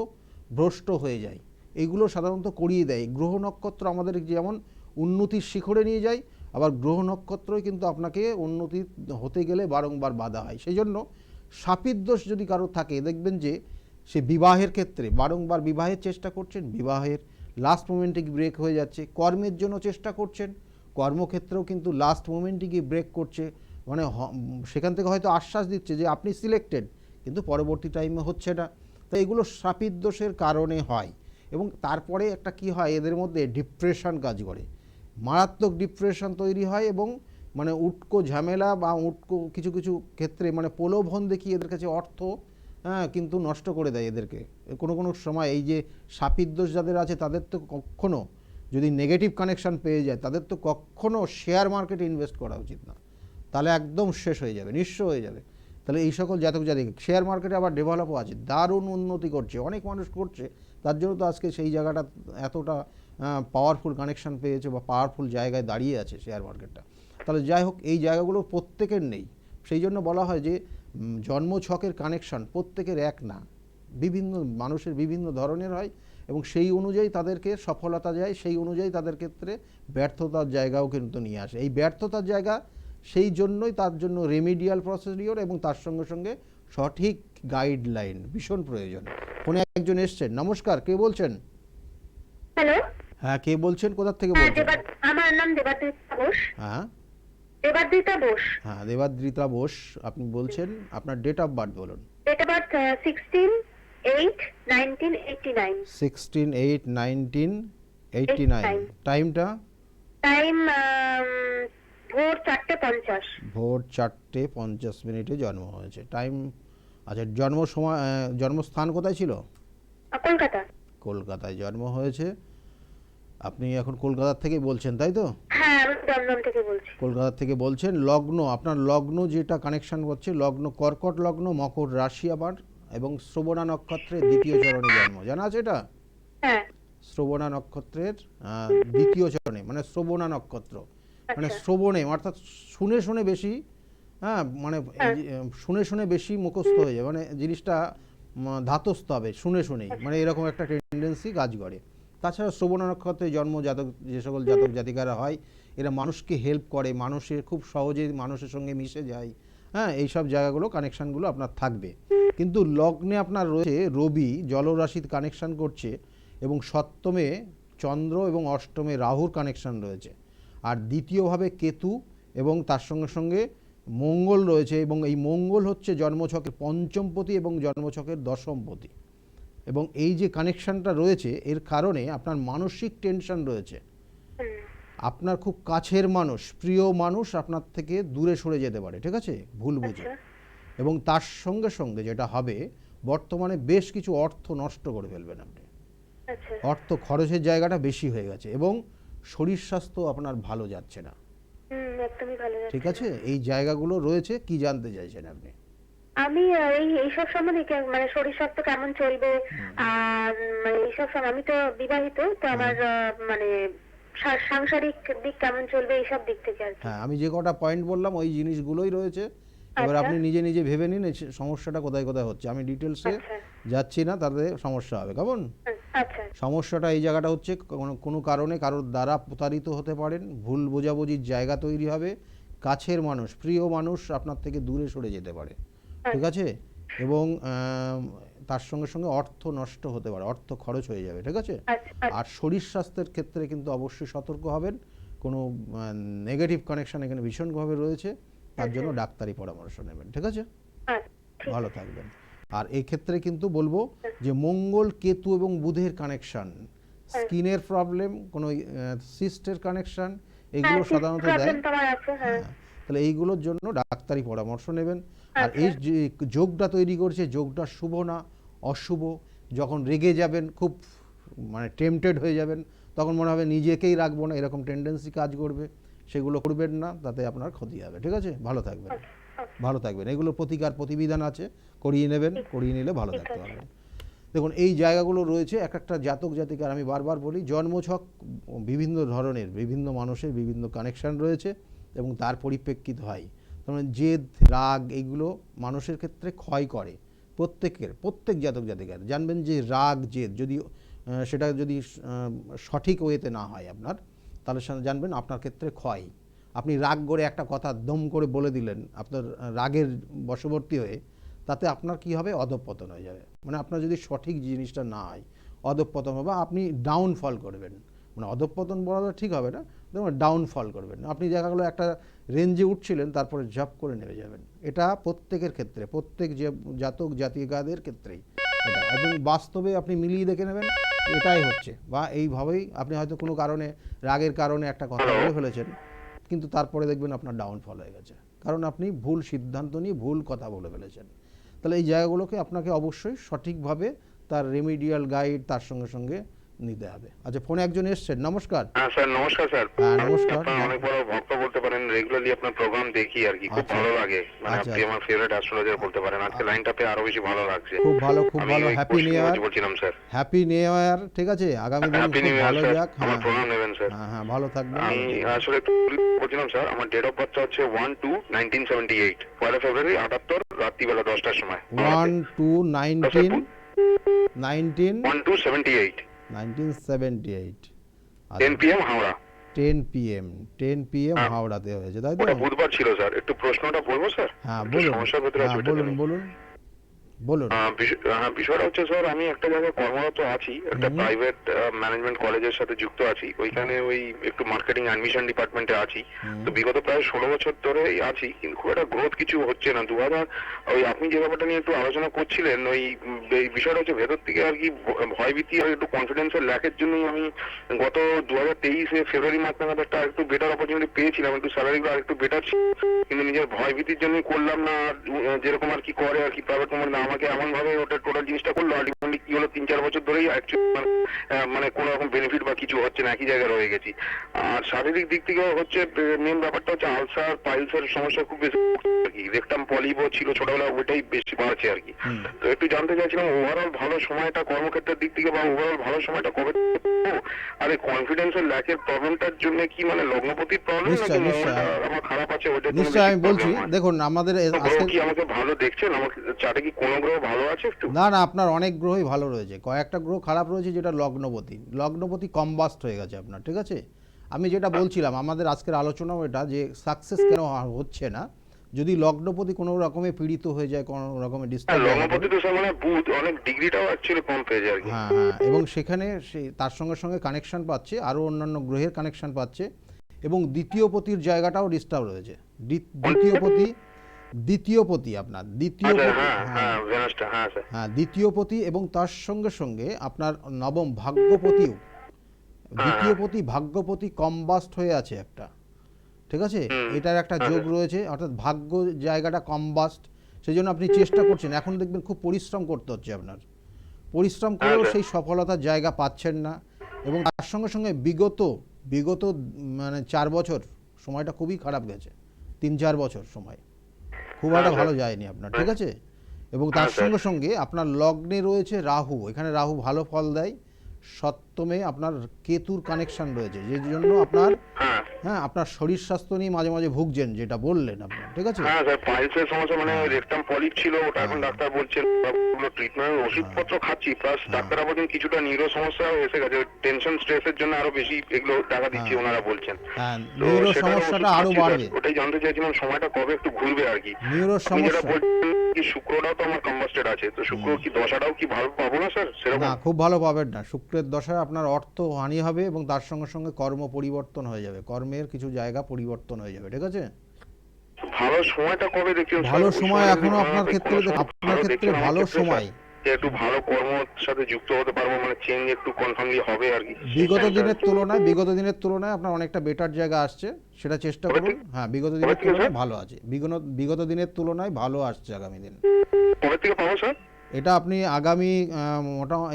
ভ্রষ্ট হয়ে যায়। এগুলো সাধারণত করিয়ে দেয় গ্রহ নক্ষত্র। আমাদের যেমন উন্নতির শিখরে নিয়ে যায়, আবার গ্রহ নক্ষত্রই কিন্তু আপনাকে উন্নতি হতে গেলে বারংবার বাধা হয়। সেই জন্য শাপিত দোষ যদি কারো থাকে, দেখবেন যে সে বিবাহের ক্ষেত্রে বারংবার বিবাহের চেষ্টা করছেন, বিবাহের লাস্ট মোমেন্টে ব্রেক হয়ে যাচ্ছে। কর্মের জন্য চেষ্টা করছেন, কর্মক্ষেত্রেও কিন্তু লাস্ট মোমেন্টে গিয়ে ব্রেক করছে। মানে সেখান থেকে হয়তো আশ্বাস দিচ্ছে যে আপনি সিলেক্টেড, কিন্তু পরবর্তী টাইমে হচ্ছে না। তো এগুলো শাপিত দোষের কারণে হয়। এবং তারপরে একটা কি হয়, এদের মধ্যে ডিপ্রেশন কাজ করে, মারাত্মক ডিপ্রেশন তৈরি হয়, এবং মানে উটকো ঝামেলা বা উটকো কিছু কিছু ক্ষেত্রে মানে প্রলোভন দেখিয়ে এদের কাছে অর্থ, হ্যাঁ, কিন্তু নষ্ট করে দেয় এদেরকে। কোনো কোনো সময় এই যে শাপিত দোষ যাদের আছে, তাদের তো কখনো যদি নেগেটিভ কানেকশান পেয়ে যায়, তাদের তো কখনো শেয়ার মার্কেটে ইনভেস্ট করা উচিত না, তাহলে একদম শেষ হয়ে যাবে, নিঃস্ব হয়ে যাবে। তাহলে এই সকল জাতক জাতিক শেয়ার মার্কেটে আবার ডেভেলপও আছে, দারুণ উন্নতি করছে, অনেক মানুষ করছে, তার জন্য তো আজকে সেই জায়গাটা এতটা পাওয়ারফুল কানেকশান পেয়েছে বা পাওয়ারফুল জায়গায় দাঁড়িয়ে আছে শেয়ার মার্কেটটা। তাহলে যাই হোক, এই জায়গাগুলো প্রত্যেকের নেই। সেই জন্য বলা হয় যে জন্মছকের কানেকশান প্রত্যেকের এক না, বিভিন্ন মানুষের বিভিন্ন ধরনের হয়, এবং সেই অনুযায়ী তাদেরকে সফলতা যায়, সেই অনুযায়ী তাদের ক্ষেত্রে ব্যর্থতার জায়গাও কিন্তু নিয়ে আসে। এই ব্যর্থতার জায়গা, সেই জন্যই তার জন্য রেমিডিয়াল প্রসিডিওর এবং তার সঙ্গে সঙ্গে সঠিক গাইডলাইন ভীষণ প্রয়োজন। ফোনে একজন এসছেন। নমস্কার, কে বলছেন? হ্যালো। হ্যাঁ, কে বলছেন, কোথা থেকে হ্যাঁ, বলছেন? আমার নাম দেবাদ্রিতা বোস। হ্যাঁ দেবাদ্রিতা বোস। হ্যাঁ, দেবাদ্রিতা বোস আপনি বলছেন। আপনার ডেট অফ বার্থ বলুন। Date of birth 16/8/1989। 16/8/1989। টাইমটা? টাইম ভোর 4:50। ভোর 4:50 জন্ম হয়েছে। টাইম, আচ্ছা, জন্মস্থান কোথায় ছিল? কলকাতা। কলকাতায় জন্ম হয়েছে। আপনি এখন কলকাতা থেকে বলছেন, তাই তো? হ্যাঁ, আমি দমদম থেকে বলছি। কলকাতা থেকে বলছেন। লগ্ন, আপনার লগ্ন যেটা কানেকশন করছে, লগ্ন কর্কট লগ্ন, মকর রাশি আবার, এবং শ্রবণা নক্ষত্রের দ্বিতীয় চরণে জন্ম। জানা আছে এটা? হ্যাঁ। শ্রবণা নক্ষত্রের দ্বিতীয় চরণে, মানে শ্রবণা নক্ষত্র, মানে আচ্ছা। শ্রবণে, অর্থাৎ শুনে শুনে বেশি, হ্যাঁ, মানে শুনে শুনে বেশি মুখস্থ হয়ে যায়, মানে জিনিসটা ধাতস্থ হবে শুনে শুনেই, মানে এরকম একটা টেন্ডেন্সি কাজ করে। তাছাড়া শ্রবণ নক্ষত্রে জন্ম জাতক যে সকল জাতক জাতিকারা হয়, এরা মানুষকে হেল্প করে, মানুষের খুব সহজে মানুষের সঙ্গে মিশে যায়, হ্যাঁ, এইসব জায়গাগুলো কানেকশানগুলো আপনার থাকবে। কিন্তু লগ্নে আপনার রয়েছে রবি জলরাশির কানেকশান করছে, এবং সপ্তমে চন্দ্র এবং অষ্টমে রাহুর কানেকশান রয়েছে, আর দ্বিতীয়ভাবে কেতু এবং তার সঙ্গে সঙ্গে মঙ্গল রয়েছে, এবং এই মঙ্গল হচ্ছে জন্মছকের পঞ্চমপতি এবং জন্মছকের দশমপতি। এবং এই যে কানেকশানটা রয়েছে এর কারণে আপনার মানসিক টেনশন রয়েছে, হুম, আপনার খুব কাছের মানুষ, প্রিয় মানুষ আপনার থেকে দূরে সরে যেতে পারে, ঠিক আছে, ভুল বুঝে। আচ্ছা, এবং তার সঙ্গে সঙ্গে যেটা হবে, বর্তমানে বেশ কিছু অর্থ নষ্ট করে ফেলবেন আপনি, আচ্ছা, অর্থ খরচের জায়গাটা বেশি হয়ে গেছে, এবং শরীর স্বাস্থ্য আপনার ভালো যাচ্ছে না, একদমই ভালো যাচ্ছে ঠিক না। আছে। এই জায়গাগুলো রয়েছে, কি জানতে চাইছেন আপনি? আমি এইসব সম্বন্ধে মানে শরীর স্বাস্থ্য কেমন চলবে, আর মানে এইসব আমি তো বিবাহিত, তো আমার মানে সাংসারিক দিক কেমন চলবে এইসব দিক থেকে আর কি। হ্যাঁ, আমি যে কটা পয়েন্ট বললাম ওই জিনিসগুলোই রয়েছে। এবার আচ্ছা। আপনি নিজে নিজে ভেবে নিন এই সমস্যাটা কোথায় কোথায় হচ্ছে। আমি ডিটেলসে আচ্ছা, যাচ্ছি না, তাতে সমস্যা হবে। কেমন? আচ্ছা, সমস্যাটা এই জায়গাটা হচ্ছে, কোনো কারণে কারোর দ্বারা প্রতারিত হতে পারেন, ভুল বোঝাবুঝির জায়গা তৈরি হবে, কাছের মানুষ, প্রিয় মানুষ আপনার থেকে দূরে সরে যেতে পারে, ঠিক আছে। এবং তার সঙ্গে সঙ্গে অর্থ নষ্ট হতে পারে, অর্থ খরচ হয়ে যাবে, ঠিক আছে। আচ্ছা, আচ্ছা, আর শরীর স্বাস্থ্যের ক্ষেত্রে কিন্তু অবশ্যই সতর্ক হবেন, কোনো নেগেটিভ কানেকশন এখানে ভীষণভাবে রয়েছে, তার জন্য ডাক্তারি পরামর্শ নেবেন, ঠিক আছে। আচ্ছা, ভালো থাকবেন। আর এই ক্ষেত্রে কিন্তু বলবো যে মঙ্গল কেতু এবং বুধের কানেকশন, স্কিনের প্রবলেম, কোনো সিস্টের কানেকশন, এগুলো সাধারণত দেয়। প্রবলেম তো আমার আছে, হ্যাঁ। তাহলে এইগুলোর জন্য ডাক্তারি পরামর্শ নেবেন। আর এই যে যোগটা তৈরি করছে, যোগটা শুভ না অশুভ। যখন রেগে যাবেন, খুব মানে টেম্পটেড হয়ে যাবেন, তখন মনে হবে নিজেকেই রাখবো না, এরকম টেন্ডেন্সি কাজ করবে, সেগুলো করবেন না, তাতে আপনার ক্ষতি হবে, ঠিক আছে। ভালো থাকবেন, ভালো থাকবেন। এগুলো প্রতিকার প্রতিবিধান আছে, করিয়ে নেবেন, করিয়ে নিলে ভালো থাকতে পারবেন। দেখুন এই জায়গাগুলো রয়েছে, এক একটা জাতক জাতিকার, আমি বারবার বলি, জন্মছক বিভিন্ন ধরনের, বিভিন্ন মানুষের বিভিন্ন কানেকশান রয়েছে, এবং তার পরিপ্রেক্ষিত হয়। যেমন জেদ, রাগ, এইগুলো মানুষের ক্ষেত্রে ক্ষয় করে, প্রত্যেক জাতক জাতিকার। জানবেন যে রাগ জেদ যদি সেটা যদি সঠিক ওয়েতে না হয় আপনার, তাহলে জানবেন আপনার ক্ষেত্রে ক্ষয়। আপনি রাগ করে একটা কথা দম করে বলে দিলেন, আপনার রাগের বশবর্তী হয়ে, তাতে আপনার কি হবে, অধঃপতন হয়ে যাবে। মানে আপনার যদি সঠিক জিনিসটা না হয়, অধঃপতন হবে, আপনি ডাউনফল করবেন। মানে অধঃপতন বলা ঠিক হবে না, দেখুন ডাউনফল করবেন। আপনি জায়গাগুলো একটা রেঞ্জে উঠছিলেন, তারপরে ঝাপ করে নেমে যাবেন। এটা প্রত্যেকের ক্ষেত্রে, প্রত্যেক যে জাতক জাতিকাদের ক্ষেত্রেই এটা, এবং বাস্তবে আপনি মিলিয়ে দেখে নেবেন এটাই হচ্ছে। বা এইভাবেই আপনি হয়তো কোনো কারণে, রাগের কারণে একটা কথা বলে ফেলেছেন, কিন্তু তারপরে দেখবেন আপনার ডাউনফল হয়ে গেছে, কারণ আপনি ভুল সিদ্ধান্ত নিয়ে ভুল কথা বলে ফেলেছেন। তাহলে এই জায়গাগুলোকে আপনাকে অবশ্যই সঠিকভাবে তার রেমিডিয়াল গাইড তার সঙ্গে সঙ্গে নিতে হবে। আচ্ছা, ফোনে একজন এসছেন, নমস্কার। হ্যাঁ স্যার, নমস্কার স্যার। হ্যাঁ, নমস্কার। আপনার অনেক বড় ভক্ত বলতে পারেন, রেগুলারলি আপনার প্রোগ্রাম দেখি আর কি, খুব আচ্ছা। ভালো লাগে। মানে আচ্ছা, আপনি আমার ফেভারিট অ্যাস্ট্রোলজার বলতে পারেন। আজকে লাইনটা পেয়ে আরো বেশি ভালো লাগছে। খুব ভালো, খুব আমি ভালো। ওই হ্যাপি নিউ ইয়ার, বলছিলাম স্যার। হ্যাপি নিউ ইয়ার, ঠিক আছে। আগামী দিন হ্যাপি খুব নিউ ইয়ার ভালো স্যার, যাক। আমার হ্যাঁ, প্রোগ্রাম নেবেন স্যার। হ্যাঁ, হ্যাঁ, ভালো থাকবেন। আমি আসলে একটু বলছিলাম স্যার, আমার ডেট অফ বার্থ হচ্ছে 1/2/1978, 1 ফেব্রুয়ারি 78, রাত্রিবেলা 10টার সময়। 1/2/1978, 1978, 10 10 PM হাওড়া। 10 PM হাওড়াতে হয়েছে, তাই তো? ওটা বুধবার ছিল স্যার। একটু প্রশ্নটা বলবো স্যার? হ্যাঁ, একটু বলুন। সমস্যার ভেতরে আছি, হ্যাঁ, ওইটার বলুন জন্য। বলুন বলুন। বিষয়টা হচ্ছে স্যার, আমি একটা জায়গায় কর্মরত আছি, একটা প্রাইভেট ম্যানেজমেন্ট কলেজের সাথে যুক্ত আছি। ওইখানে ওই একটু মার্কেটিং অ্যাডমিশন ডিপার্টমেন্টে আছি। তো বিগত প্রায় 16 বছর ধরেই আছি, কিন্তু খুব একটা গ্রোথ কিছু হচ্ছে না। ওই আপনি যে ব্যাপারটা নিয়ে একটু আলোচনা করছিলেন, ওই এই বিষয়টা হচ্ছে ভেতর থেকে আর কি ভয়ভীতি আর একটু কনফিডেন্সের ল্যাকের জন্যই আমি গত 2023-এ ফেব্রুয়ারি মাস নাগাদ একটা একটু বেটার অপরচুনিটি পেয়েছিলাম, একটু স্যালারিগুলো আর একটু বেটার ছিল, কিন্তু নিজের ভয়ভীতির জন্যই করলাম না। যেরকম আর কি করে আর কি প্রাইভেট কোম্পানি আমাকে এমন ভাবে ওটা টোটাল জিনিসটা করলো, আলটিমেটলি কি হলো, 3-4 বছর ধরেই মানে কোনো রকম বেনিফিট বা কিছু হচ্ছে না, একই জায়গায় রয়ে গেছি। আর শারীরিক দিক থেকে হচ্ছে মেন ব্যাপারটা হচ্ছে আলসার পাইলসের সমস্যা খুব বেশি আর কি। রেকটাম পলিপও ছিল ছোটবেলা, ওইটাই বেশি বাড়ছে আর কি। তো একটু জানতে চাইছিলাম ওভারঅল ভালো সময়টা কর্মক্ষেত্রের দিক থেকে, বা ওভারঅল ভালো সময়টা কবে, আর এই কনফিডেন্সের ল্যাকের প্রবলেমটার জন্য কি মানে লগ্নপতির প্রবলেম নাকি মনটা আমার খারাপ আছে ওইটা? নিশ্চয়ই আমি বলছি, দেখুন আমাদের আজকে কি আমাকে ভালো দেখছেন? আমাকে চাটে কি কোনো কোনো গ্রহ ভালো আছে একটু? না না, আপনার অনেক গ্রহই ভালো রয়েছে, কয়েকটা গ্রহ খারাপ রয়েছে, যেটা লগ্নপতি লগ্নপতি কম্বাস্ট হয়ে গেছে আপনার, ঠিক আছে। আমি যেটা বলছিলাম আমাদের আজকের আলোচনাও এটা, যে সাকসেস কেন হচ্ছে না, যদি লগ্নপতি কোনো রকমে পীড়িত হয়ে যায়, কোনো রকমের হ্যাঁ, ডিস্টার্ব লগ্নপতি তো স্যার মানে বুধ অনেক ডিগ্রিটাও অ্যাকচুয়ালি কম পেয়েছে আর কি। হ্যাঁ হ্যাঁ, এবং সেখানে তার সঙ্গে সঙ্গে কানেকশন পাচ্ছে, আরও অন্যান্য গ্রহের কানেকশন পাচ্ছে, এবং দ্বিতীয় পতির জায়গাটাও ডিস্টার্ব রয়েছে। দ্বিতীয় পতি আপনার দ্বিতীয় আচ্ছা, পতি, হ্যাঁ হ্যাঁ হ্যাঁ, ভেনাসটা, হ্যাঁ স্যার। হ্যাঁ দ্বিতীয় পতি, এবং তার সঙ্গে সঙ্গে আপনার নবম ভাগ্যপতিও, দ্বিতীয় পতি ভাগ্যপতি কম্বাস্ট হয়ে আছে একটা, ঠিক আছে। এটার একটা যোগ রয়েছে, অর্থাৎ ভাগ্য জায়গাটা কম্বাস্ট, সেই জন্য আপনি চেষ্টা করছেন, এখন দেখবেন খুব পরিশ্রম করতে হচ্ছে আপনার, পরিশ্রম করেও সেই সফলতার জায়গা পাচ্ছেন না। এবং তার সঙ্গে সঙ্গে বিগত মানে 4 বছর সময়টা খুবই খারাপ গেছে, 3-4 বছর সময় খুব একটা ভালো যায়নি আপনার, ঠিক আছে। এবং তার সঙ্গে সঙ্গে আপনার লগ্নে রয়েছে রাহু, এখানে রাহু ভালো ফল দেয়, সপ্তমে আপনার কেতুর কানেকশন রয়েছে, যে জন্য আপনার হ্যাঁ আপনার শরীর স্বাস্থ্য নিয়ে মাঝে মাঝে ভুগছেন, যেটা বললেন আপনার, ঠিক আছে। হ্যাঁ স্যার, পাইলসের সমস্যা, মানে রেকটাম পলিপ ছিল, ওটা এখন ডাক্তার বলছেন ট্রিটমেন্ট ওষুধপত্র খাচ্ছি, প্লাস ডাক্তাররা বলছেন কিছুটা নিউরো সমস্যাও এসে গেছে, টেনশন স্ট্রেসের জন্য আরো বেশি এগুলো দেখা দিচ্ছি ওনারা বলছেন। হ্যাঁ, তো নিউরো সেটার সমস্যাটা ওষুধ আরো খাচ্ছি, বাড়বে, ওটাই জানতে চাইছিলাম সময়টা কবে একটু ঘুরবে আর কি। নিউরো আপনি যেটা সমস্যা। বলছেন কি শুক্রটাও তো আমার কম্বাস্টেড আছে, তো শুক্র কি দশাটাও কি ভালো পাবো না স্যার সেরকম? না, খুব ভালো পাবেন না, শুক্রের দশায় আপনার অর্থ হানি হবে, এবং তার সঙ্গে সঙ্গে কর্ম পরিবর্তন হয়ে যাবে, কর্মের কিছু জায়গা পরিবর্তন হয়ে যাবে, ঠিক আছে। ভালো সময়টা কবে দেখছেন? ভালো সময় এখনো আপনার ক্ষেত্রে ভালো সময়, একটু ভালো কর্মের সাথে যুক্ত হতে পারবো, মানে চেঞ্জ একটু কনফার্মলি হবে আর কি। বিগত দিনের তুলনায় আপনার অনেকটা বেটার জায়গা আসছে, সেটা চেষ্টা করুন। হ্যাঁ, বিগত দিনের তুলনায় ভালো আছে, বিগত দিনের তুলনায় ভালো আসছে আগামী দিন। কবে থেকে পাবো স্যার? এটা আপনি আগামী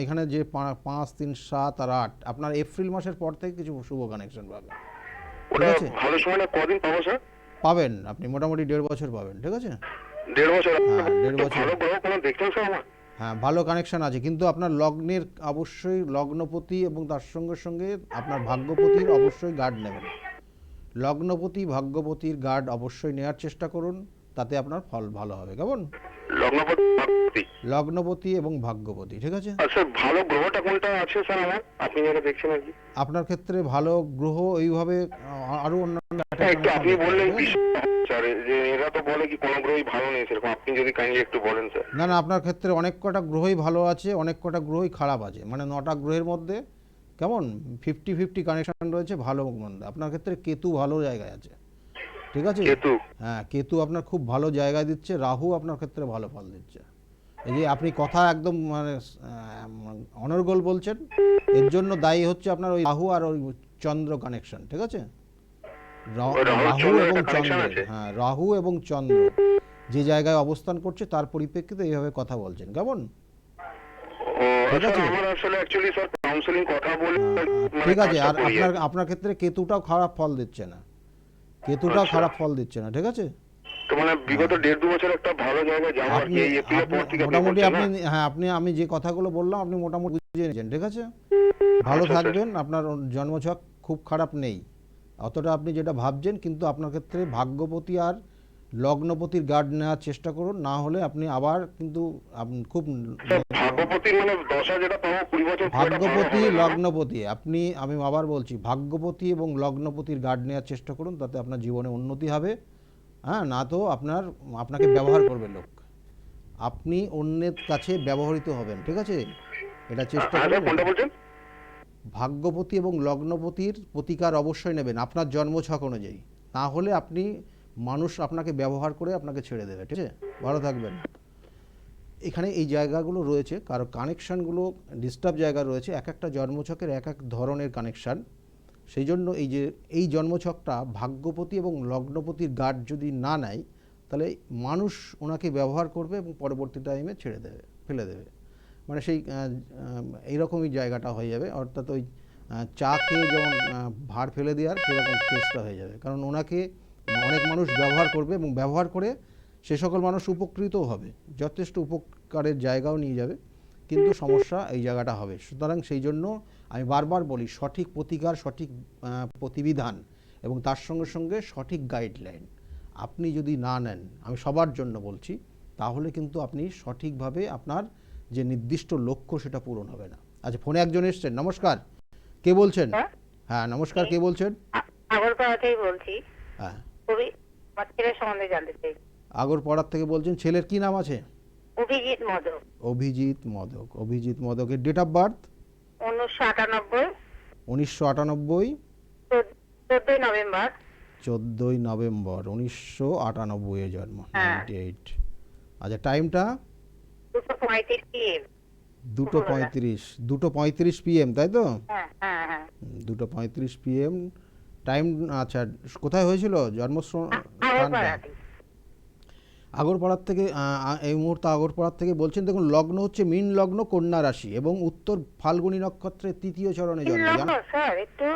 এখানে যে 5, 3, 7 আর 8 আপনার এপ্রিল মাসের পর থেকে কিছু শুভ কানেকশন পাবেন, ঠিক আছে। ভালো সময়টা কদিন পাবো স্যার? পাবেন আপনি মোটামুটি 1.5 বছর পাবেন, ঠিক আছে। 1.5 বছর? হ্যাঁ, 1.5 বছর। ভালো গ্রহ কোনো দেখছেন স্যার আমার? হ্যাঁ, ভালো কানেকশন আছে, কিন্তু আপনার লগ্নের অবশ্যই লগ্নপতি এবং তার সঙ্গে সঙ্গে আপনার ভাগ্যপতির অবশ্যই গার্ড নেবেন। লগ্নপতি ভাগ্যপতির গার্ড অবশ্যই নেওয়ার চেষ্টা করুন, তাতে আপনার ফল ভালো হবে, কেমন। লগ্নপতি এবং ভাগ্যপতি, ঠিক আছে। আচ্ছা, ভালো গ্রহটা কোনটা আছে স্যার আমার, আপনি যেটা দেখছেন আর কি? আপনার ক্ষেত্রে ভালো গ্রহ এইভাবে আরো অন্যান্য একটু আপনি বললেন স্যার, যে এরা তো বলে কি কোনো গ্রহই ভালো নেই সেরকম, আপনি যদি কাইন্ডলি একটু বলেন স্যার। না না, আপনার ক্ষেত্রে অনেক কটা গ্রহই ভালো আছে, অনেক কটা গ্রহই খারাপ আছে, মানে 9টা গ্রহের মধ্যে কেমন 50-50 কানেকশন রয়েছে ভালো মন্দ। আপনার ক্ষেত্রে কেতু ভালো জায়গায় আছে, ঠিক আছে। কেতু? হ্যাঁ, কেতু আপনার খুব ভালো জায়গায় দিচ্ছে, রাহু আপনার ক্ষেত্রে ভালো ফল দিচ্ছে। এই যে আপনি কথা একদম মানে অনর্গল বলছেন, এর জন্য দায়ী হচ্ছে আপনার ওই রাহু আর ওই চন্দ্র কানেকশন, ঠিক আছে। রাহু এবং চন্দ্র যে জায়গায় অবস্থান করছে তার পরিপ্রেক্ষিতে এইভাবে কথা বলছেন, কেমন। ঠিক আছে, ঠিক আছে। আর আপনার ক্ষেত্রে কেতুটাও খারাপ ফল দিচ্ছে না, ঠিক আছে। মানে বিগত 1.5-2 বছর একটা ভালো জায়গায় যাওয়া আর কি, এই এপ্রিলের পর থেকে মোটামুটি আপনি আমি যে কথাগুলো বললাম আপনি মোটামুটি বুঝে নিয়েছেন, ঠিক আছে। ভালো থাকবেন, আপনার জন্মছক খুব খারাপ নেই অতটা আপনি যেটা ভাবছেন, কিন্তু আপনার ক্ষেত্রে ভাগ্যপতি আর লগ্নপতির গার্ড নেওয়ার চেষ্টা করুন, না হলে আপনি আবার কিন্তু খুব ভাগ্যপতি মানে দশা যেটা পাবো 20 বছর ভাগ্যপতি লগ্নপতি আমি আবার বলছি, ভাগ্যপতি এবং লগ্নপতির গার্ড নেওয়ার চেষ্টা করুন, তাতে আপনার জীবনে উন্নতি হবে। হ্যাঁ, না তো আপনাকে ব্যবহার করবে লোক, আপনি অন্যের কাছে ব্যবহৃত হবেন, ঠিক আছে। এটা চেষ্টা করুন। কোনটা বলছেন? ভাগ্যপতি এবং লগ্নপতির প্রতিকার অবশ্যই নেবেন আপনার জন্মছক অনুযায়ী, না হলে মানুষ আপনাকে ব্যবহার করে আপনাকে ছেড়ে দেবে, ঠিক আছে। ভালো থাকবেন। এখানে এই জায়গাগুলো রয়েছে, কারো কানেকশানগুলো ডিস্টার্ব জায়গা রয়েছে, এক একটা জন্মছকের এক এক ধরনের কানেকশান। সেই জন্য এই জন্মছকটা ভাগ্যপতি এবং লগ্নপতির গার্ড যদি না নেয়, তাহলে মানুষ ওনাকে ব্যবহার করবে এবং পরবর্তী টাইমে ফেলে দেবে, মানে সেই এইরকমই জায়গাটা হয়ে যাবে। অর্থাৎ ওই চা খেয়ে যেমন ভাঁড় ফেলে দেওয়ার সেরকম কেসটা হয়ে যাবে, কারণ ওনাকে অনেক মানুষ ব্যবহার করবে এবং ব্যবহার করে সে সকল মানুষ উপকৃতও হবে, যথেষ্ট উপকারের জায়গাও নিয়ে যাবে, কিন্তু সমস্যা এই জায়গাটা হবে। সুতরাং সেই জন্য আমি বারবার বলি, সঠিক প্রতিকার, সঠিক প্রতিবিধান এবং তার সঙ্গে সঙ্গে সঠিক গাইডলাইন আপনি যদি না নেন, আমি সবার জন্য বলছি, তাহলে কিন্তু আপনি সঠিকভাবে আপনার যে নির্দিষ্ট লক্ষ্য সেটা পূরণ হবে না। আচ্ছা, ফোনে একজন এসছেন। নমস্কার, কে বলছেন? হ্যাঁ নমস্কার, কে বলছেন? আগরপাড়াতেই বলছি। হ্যাঁ, খুবই আমার ছেলের সম্বন্ধে জানতে চাই। আগরপাড়ার থেকে বলছেন। ছেলের কি নাম আছে? অভিজিৎ মদক। অভিজিৎ মদক। অভিজিৎ মদকের ডেট অফ বার্থ? 1998, 1998। 14 নভেম্বর। 14ই নভেম্বর 1998 এ জন্ম। হ্যাঁ। 98। আচ্ছা, টাইমটা? 2:35 PM। 2:35 PM, তাই তো? হ্যাঁ হ্যাঁ হ্যাঁ। 2:35 PM টাইম। আচ্ছা, কোথায় হয়েছিল জন্মস্থান? আগরপাড়াতে। আগরপাড়ার থেকে এই মুহূর্তে আগরপাড়ার থেকে বলছেন। দেখুন, লগ্ন হচ্ছে মীন লগ্ন, কন্যা রাশি এবং উত্তর ফাল্গুনী নক্ষত্রের তৃতীয় চরণে জন্ম। লগ্ন স্যার একটু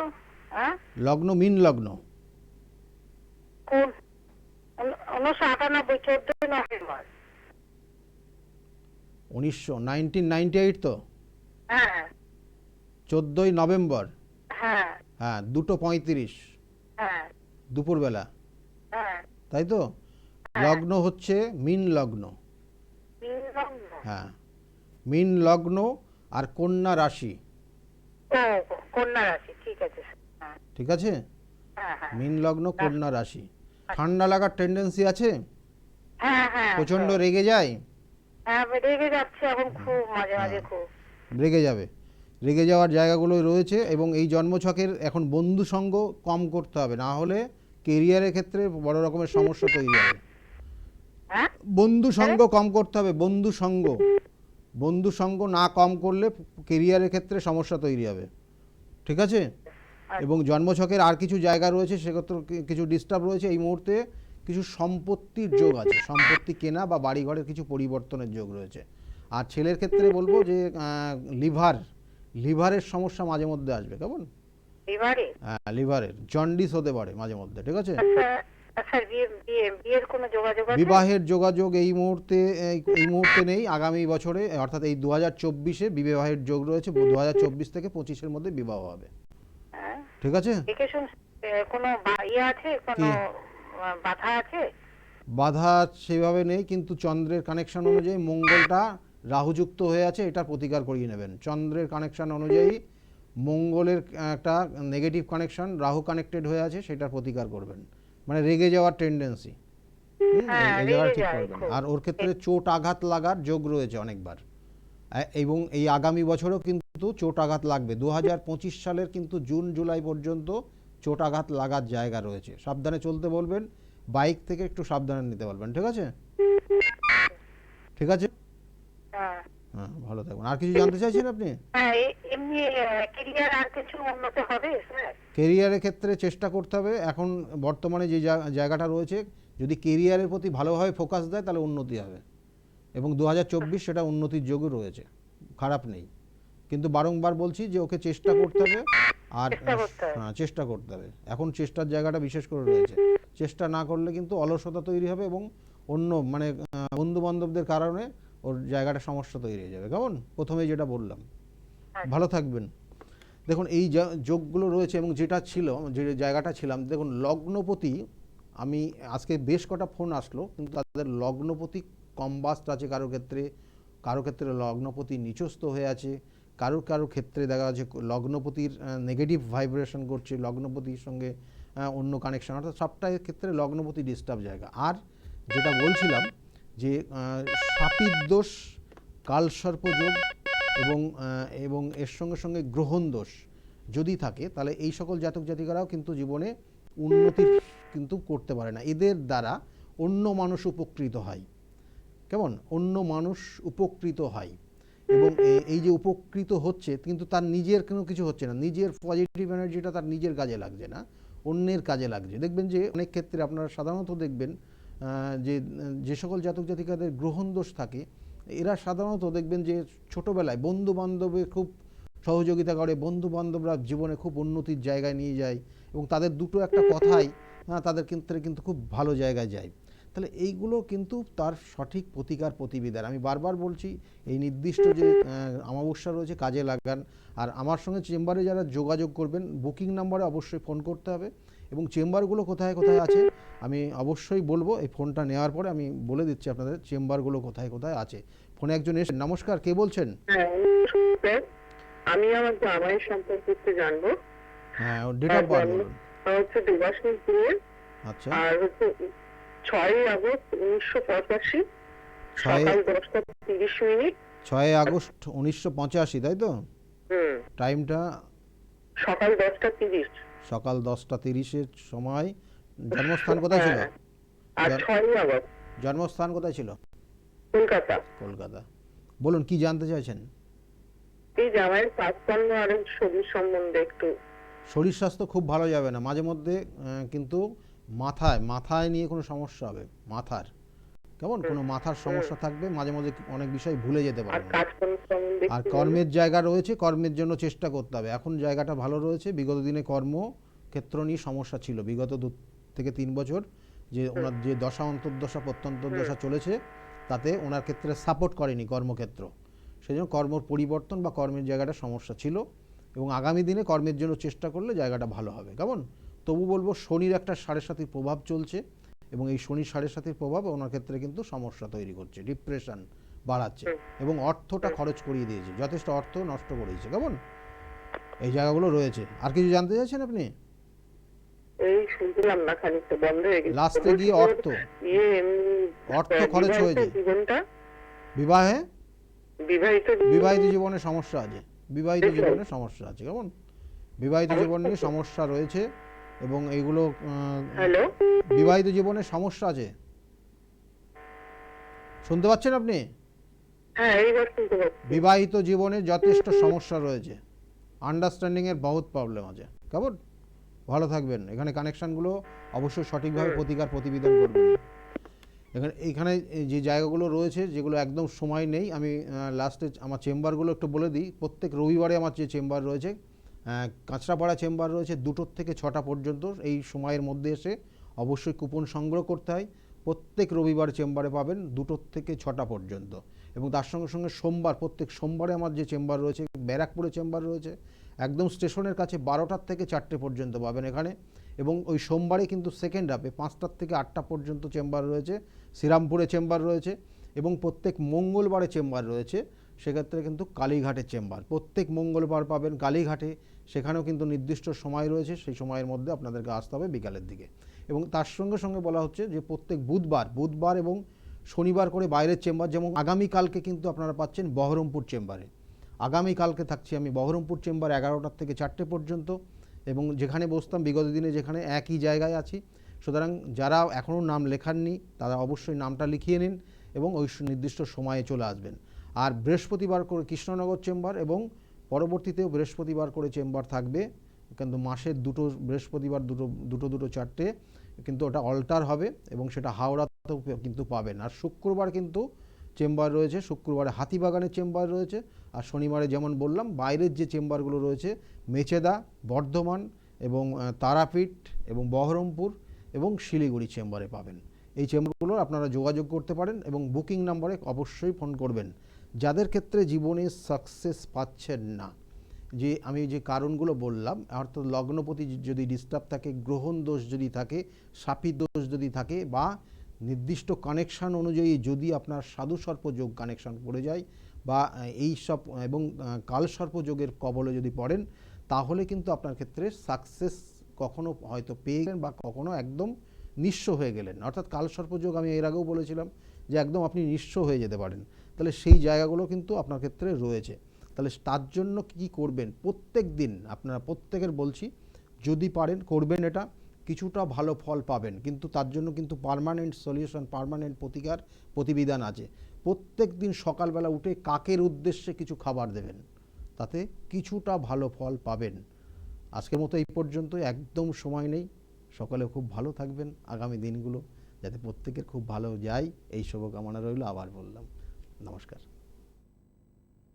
লগ্ন মীন লগ্ন। কোন? 1998, 14 নভেম্বর। 1998 তো? হ্যাঁ 14ই নভেম্বর। হ্যাঁ হ্যাঁ, 2:35 হ্যাঁ দুপুরবেলা, হ্যাঁ। তাই তো? লগ্ন হচ্ছে মীন লগ্ন। মীন লগ্ন। হ্যাঁ, মীন লগ্ন আর কন্যা রাশি। ও কন্যা রাশি, ঠিক আছে। হ্যাঁ ঠিক আছে? হ্যাঁ হ্যাঁ মীন লগ্ন, কন্যা রাশি। ঠান্ডা লাগার টেন্ডেন্সি আছে? হ্যাঁ হ্যাঁ। প্রচন্ড রেগে যায়? হ্যাঁ রেগে যাচ্ছে এখন খুব, মাঝে মাঝে খুব। রেগে যাবে। রেগে যাওয়ার জায়গাগুলো রয়েছে এবং এই জন্মছকের এখন বন্ধু সঙ্গ কম করতে হবে, না হলে কেরিয়ারের ক্ষেত্রে বড় রকমের সমস্যা তৈরি হবে। হ্যাঁ বন্ধু সঙ্গ কম করতে হবে। বন্ধু সঙ্গ, বন্ধু সঙ্গ না কম করলে কেরিয়ারের ক্ষেত্রে সমস্যা তৈরি হবে। ঠিক আছে? এবং জন্মছকের আর কিছু জায়গা রয়েছে, সেক্ষেত্রে কিছু ডিস্টার্ব রয়েছে। এই মুহূর্তে কিছু সম্পত্তির যোগ আছে, সম্পত্তি কেনা বা বাড়িঘরের কিছু পরিবর্তনের যোগ রয়েছে। আর ছেলের ক্ষেত্রে বলবো যে লিভারের সমস্যা মাঝে মধ্যে আসবে। কেমন? লিভারে? হ্যাঁ, লিভারের জন্ডিস হতে পারে মাঝে মধ্যে। ঠিক আছে? আচ্ছা বিয়ের কোনো যোগাযোগ আছে? বিবাহের যোগাযোগ এই মুহূর্তে নেই। আগামী বছরে অর্থাৎ এই 2024-এ বিবাহের যোগ রয়েছে। 2024 থেকে 25-এর মধ্যে বিবাহ হবে। হ্যাঁ ঠিক আছে? দেখে শুন। কোনো ইয়ে আছে, কোনো বাধা আছে? বাধা সেভাবে নেই, কিন্তু চন্দ্রের কানেকশন অনুযায়ী মঙ্গলটা রাহুযুক্ত হয়ে আছে, এটা প্রতিকার করিয়ে নেবেন। চন্দ্রের কানেকশন অনুযায়ী মঙ্গলের একটা নেগেটিভ কানেকশন, রাহু কানেক্টেড হয়ে আছে, সেটার প্রতিকার করবেন। মানে রেগে যাওয়ার টেন্ডেন্সি, এই জায়গাটা ঠিক করবেন। আর ওর ক্ষেত্রে চোট আঘাত লাগার যোগ রয়েছে অনেকবার, এবং এই আগামী বছরও কিন্তু চোট আঘাত লাগবে। 2025 সালের কিন্তু জুন জুলাই পর্যন্ত চোট আঘাত লাগার জায়গা রয়েছে। সাবধানে চলতে বলবেন, বাইক থেকে একটু সাবধানে নিতে বলবেন। ঠিক আছে? ঠিক আছে? হ্যাঁ হ্যাঁ, ভালো থাকবেন। আর কিছু জানতে চাইছেন আপনি? হ্যাঁ। এমনি ক্যারিয়ার আর কিছু উন্নত হবে স্যার? কেরিয়ারের ক্ষেত্রে চেষ্টা করতে হবে। এখন বর্তমানে যে জায়গাটা রয়েছে, যদি কেরিয়ারের প্রতি ভালোভাবে ফোকাস দেয় তাহলে উন্নতি হবে, এবং 2024 সেটা উন্নতির যোগও রয়েছে, খারাপ নেই। কিন্তু বারংবার বলছি যে ওকে চেষ্টা করতে হবে। আর হ্যাঁ, চেষ্টা করতে হবে। এখন চেষ্টার জায়গাটা বিশেষ করে রয়েছে। চেষ্টা না করলে কিন্তু অলসতা তৈরি হবে এবং অন্য মানে বন্ধু বান্ধবদের কারণে ওর জায়গাটা সমস্যা তৈরি হয়ে যাবে। কেমন? প্রথমেই যেটা বললাম। ভালো থাকবেন। দেখুন, এই যোগগুলো রয়েছে এবং যেটা ছিল, যে জায়গাটা ছিলাম, দেখুন লগ্নপতি, আমি আজকে বেশ কটা ফোন আসলো, কিন্তু তাদের লগ্নপতি কম্বাস্ট আছে কারো ক্ষেত্রে লগ্নপতি নিচস্থ হয়ে আছে, কারো ক্ষেত্রে দেখা যাচ্ছে লগ্নপতির নেগেটিভ ভাইব্রেশন করছে, লগ্নপতির সঙ্গে অন্য কানেকশন, অর্থাৎ সবটাই ক্ষেত্রে লগ্নপতি ডিস্টার্ব জায়গা। আর যেটা বলছিলাম যে সাপির দোষ, কালসর্প যোগ এবং এর সঙ্গে সঙ্গে গ্রহণ দোষ যদি থাকে, তাহলে এই সকল জাতক জাতিকারাও কিন্তু জীবনে উন্নতি কিন্তু করতে পারে না। এদের দ্বারা অন্য মানুষ উপকৃত হয়। কেমন? অন্য মানুষ উপকৃত হয়, এবং এই যে উপকৃত হচ্ছে, কিন্তু তার নিজের কোনো কিছু হচ্ছে না। নিজের পজিটিভ এনার্জিটা তার নিজের কাজে লাগছে না, অন্যের কাজে লাগছে। দেখবেন যে অনেক ক্ষেত্রে আপনারা সাধারণত দেখবেন যে সকল জাতক জাতিকাদের গ্রহণ দোষ থাকে, এরা সাধারণত দেখবেন যে ছোটোবেলায় বন্ধু বান্ধবের খুব সহযোগিতা করে, বন্ধু বান্ধবরা জীবনে খুব উন্নতির জায়গায় নিয়ে যায়, এবং তাদের দুটো একটা কথাই তাদের ক্ষেত্রে কিন্তু খুব ভালো জায়গায় যায়। তাহলে এইগুলো কিন্তু তার সঠিক প্রতিবিধান। আমি বারবার বলছি, এই নির্দিষ্ট যে অমাবস্যা রয়েছে কাজে লাগান। আর আমার সঙ্গে চেম্বারে যারা যোগাযোগ করবেন, বুকিং নাম্বারে অবশ্যই ফোন করতে হবে, এবং চেম্বারগুলো কোথায় কোথায় আছে আমি অবশ্যই বলবো, এই ফোনটা নেওয়ার পরে আমি বলে দিচ্ছি আপনাদের চেম্বারগুলো কোথায় কোথায় আছে। ফোনে একজন এসে, নমস্কার, কে বলছেন? হ্যাঁ, আমি আমার জামাইয়ের সম্পর্কে একটু জানবো। হ্যাঁ, ডেট অফ বার্থ বলুন। হচ্ছে দেবাশিস দিয়ে, আচ্ছা, আর হচ্ছে 6ই আগস্ট 1985, 6 সকাল 10:30। 6 আগস্ট 1985, তাই তো? হুম, টাইমটা সকাল 10:30। সকাল 10টা 30-এর সময়। জন্মস্থান কোথায় ছিল? হ্যাঁ, আর জন- 6ই আগস্ট জন্মস্থান কোথায় ছিল? কলকাতা। কলকাতা। বলুন, কি জানতে চাইছেন? এই জামাইয়ের কাজকর্ম আর এই শরীর সম্বন্ধে একটু। শরীর স্বাস্থ্য খুব ভালো যাবে না, মাঝে মধ্যে কিন্তু মাথায় নিয়ে কোনো সমস্যা হবে, মাথার কেমন কোনো মাথার সমস্যা থাকবে, মাঝে মধ্যে অনেক বিষয় ভুলে যেতে আর পারবেন। কাজকর্ম সম্বন্ধে আর একটু কর্মের জায়গা রয়েছে, কর্মের জন্য চেষ্টা করতে হবে। এখন জায়গাটা ভালো রয়েছে, বিগত দিনে কর্মক্ষেত্র নিয়ে সমস্যা ছিল, বিগত 2 থেকে 3 বছর যে ওনার যে দশা অন্তর্দশা প্রত্যন্তর্দশা চলেছে তাতে ওনার ক্ষেত্রে সাপোর্ট করেনি কর্মক্ষেত্র, সেই জন্য কর্মর পরিবর্তন বা কর্মের জায়গাটা সমস্যা ছিল। এবং আগামী দিনে কর্মের জন্য চেষ্টা করলে জায়গাটা ভালো হবে। কেমন? তবু বলবো শনির একটা 7.5 প্রভাব চলছে, এবং এই শনির 7.5 প্রভাব ওনার ক্ষেত্রে কিন্তু সমস্যা তৈরি করছে, ডিপ্রেশন বাড়াচ্ছে এবং অর্থটা খরচ করিয়ে দিয়েছে, যথেষ্ট অর্থ নষ্ট করিয়েছে। কেমন? এই জায়গাগুলো রয়েছে। আর কিছু জানতে চাইছেন আপনি? এই শুনছিলাম না, খানিকটা বন্ধ হয়ে গেছে লাস্টে গিয়ে অর্থ অর্থ খরচ বিবাহিত হয়েছে। জীবনটা, বিবাহে বিবাহিত বিবাহিত জীবনে সমস্যা আছে, বিবাহিত জীবনে সমস্যা আছে। কেমন? বিবাহিত জীবন নিয়ে সমস্যা রয়েছে এবং এইগুলো হ্যালো, বিবাহিত জীবনে সমস্যা আছে। শুনতে পাচ্ছেন আপনি? হ্যাঁ এইবার শুনতে পাচ্ছি। বিবাহিত জীবনে যথেষ্ট সমস্যা রয়েছে, আন্ডারস্ট্যান্ডিংয়ের বহুত প্রবলেম আছে। কেমন? ভালো থাকবেন। এখানে কানেকশানগুলো অবশ্যই সঠিকভাবে প্রতিবিধান করবেন। এইখানে যে জায়গাগুলো রয়েছে যেগুলো একদম সময় নেই, আমি লাস্টে আমার চেম্বারগুলো একটু বলে দিই। প্রত্যেক রবিবারে আমার যে চেম্বার রয়েছে, কাঁচরাপাড়া চেম্বার রয়েছে 2টো থেকে 6টা পর্যন্ত। এই সময়ের মধ্যে এসে অবশ্যই কুপন সংগ্রহ করতে হয়। প্রত্যেক রবিবার চেম্বারে পাবেন 2টো থেকে 6টা পর্যন্ত। এবং তার সঙ্গে সঙ্গে প্রত্যেক সোমবারে আমার যে চেম্বার রয়েছে, ব্যারাকপুরে চেম্বার রয়েছে, একদম স্টেশনের কাছে 12টার থেকে 4টে পর্যন্ত পাবেন এখানে। এবং ওই সোমবারে কিন্তু সেকেন্ড হাফে 5টার থেকে 8টা পর্যন্ত চেম্বার রয়েছে, শ্রীরামপুরে চেম্বার রয়েছে। এবং প্রত্যেক মঙ্গলবারে চেম্বার রয়েছে, সেক্ষেত্রে কিন্তু কালীঘাটের চেম্বার প্রত্যেক মঙ্গলবার পাবেন কালীঘাটে। সেখানেও কিন্তু নির্দিষ্ট সময় রয়েছে, সেই সময়ের মধ্যে আপনাদেরকে আসতে হবে বিকালের দিকে। এবং তার সঙ্গে সঙ্গে বলা হচ্ছে যে প্রত্যেক বুধবার এবং শনিবার করে বাইরের চেম্বার, যেমন আগামীকালকে কিন্তু আপনারা পাচ্ছেন বহরমপুর চেম্বারে। আগামীকালকে থাকছি আমি বহরমপুর চেম্বার 11টার থেকে 4টে পর্যন্ত, এবং যেখানে বসতাম বিগত দিনে যেখানে একই জায়গায় আছি। সুতরাং যারা এখনও নাম লেখাননি তারা অবশ্যই নামটা লিখিয়ে নিন এবং ওই নির্দিষ্ট সময়ে চলে আসবেন। আর বৃহস্পতিবার করে কৃষ্ণনগর চেম্বার, এবং পরবর্তীতেও বৃহস্পতিবার করে চেম্বার থাকবে, কিন্তু মাসের 2টো বৃহস্পতিবার 2টো 4টে, কিন্তু ওটা অল্টার হবে এবং সেটা হাওড়াতেও কিন্তু পাবেন। আর শুক্রবার কিন্তু চেম্বার রয়েছে, শুক্রবারে হাতিবাগানের চেম্বার রয়েছে। আর শনিবারে যেমন বললাম বাইরের যে চেম্বারগুলো রয়েছে, মেচেদা, বর্ধমান এবং তারাপীঠ এবং বহরমপুর এবং শিলিগুড়ি চেম্বারে পাবেন। এই চেম্বারগুলোর আপনারা যোগাযোগ করতে পারেন এবং বুকিং নাম্বারে অবশ্যই ফোন করবেন। যাদের ক্ষেত্রে জীবনে সাকসেস পাচ্ছেন না, যে আমি যে কারণগুলো বললাম, অর্থাৎ লগ্নপতি যদি ডিস্টার্ব থাকে, গ্রহণ দোষ যদি থাকে, সাপি দোষ যদি থাকে, বা নির্দিষ্ট কানেকশান অনুযায়ী যদি আপনার সাধু সর্পযোগ কানেকশান পড়ে যায়, বা এই সব এবং কালসর্পযোগের কবলে যদি পড়েন, তাহলে কিন্তু আপনার ক্ষেত্রে সাকসেস কখনো হয়তো পেয়ে গেলেন বা কখনো একদম নিঃস্ব হয়ে গেলেন। অর্থাৎ কালসর্পযোগ আমি এর আগেও বলেছিলাম যে একদম আপনি নিঃস্ব হয়ে যেতে পারেন। তাহলে সেই জায়গাগুলো কিন্তু আপনার ক্ষেত্রে রয়েছে। তাহলে তার জন্য কী করবেন, প্রত্যেক দিন আপনারা প্রত্যেকের বলছি, যদি পারেন করবেন, এটা কিছুটা ভালো ফল পাবেন। কিন্তু তার জন্য কিন্তু পার্মানেন্ট সলিউশন, পার্মানেন্ট প্রতিবিধান আছে। প্রত্যেক দিন সকালবেলা উঠে কাকের উদ্দেশ্যে কিছু খাবার দেবেন, তাতে কিছুটা ভালো ফল পাবেন। আজকের মতো এই পর্যন্তই, একদম সময় নেই। সকালে খুব ভালো থাকবেন, আগামী দিনগুলো যাতে প্রত্যেকের খুব ভালো যায় এই শুভকামনা রইল। আবার বললাম নমস্কার।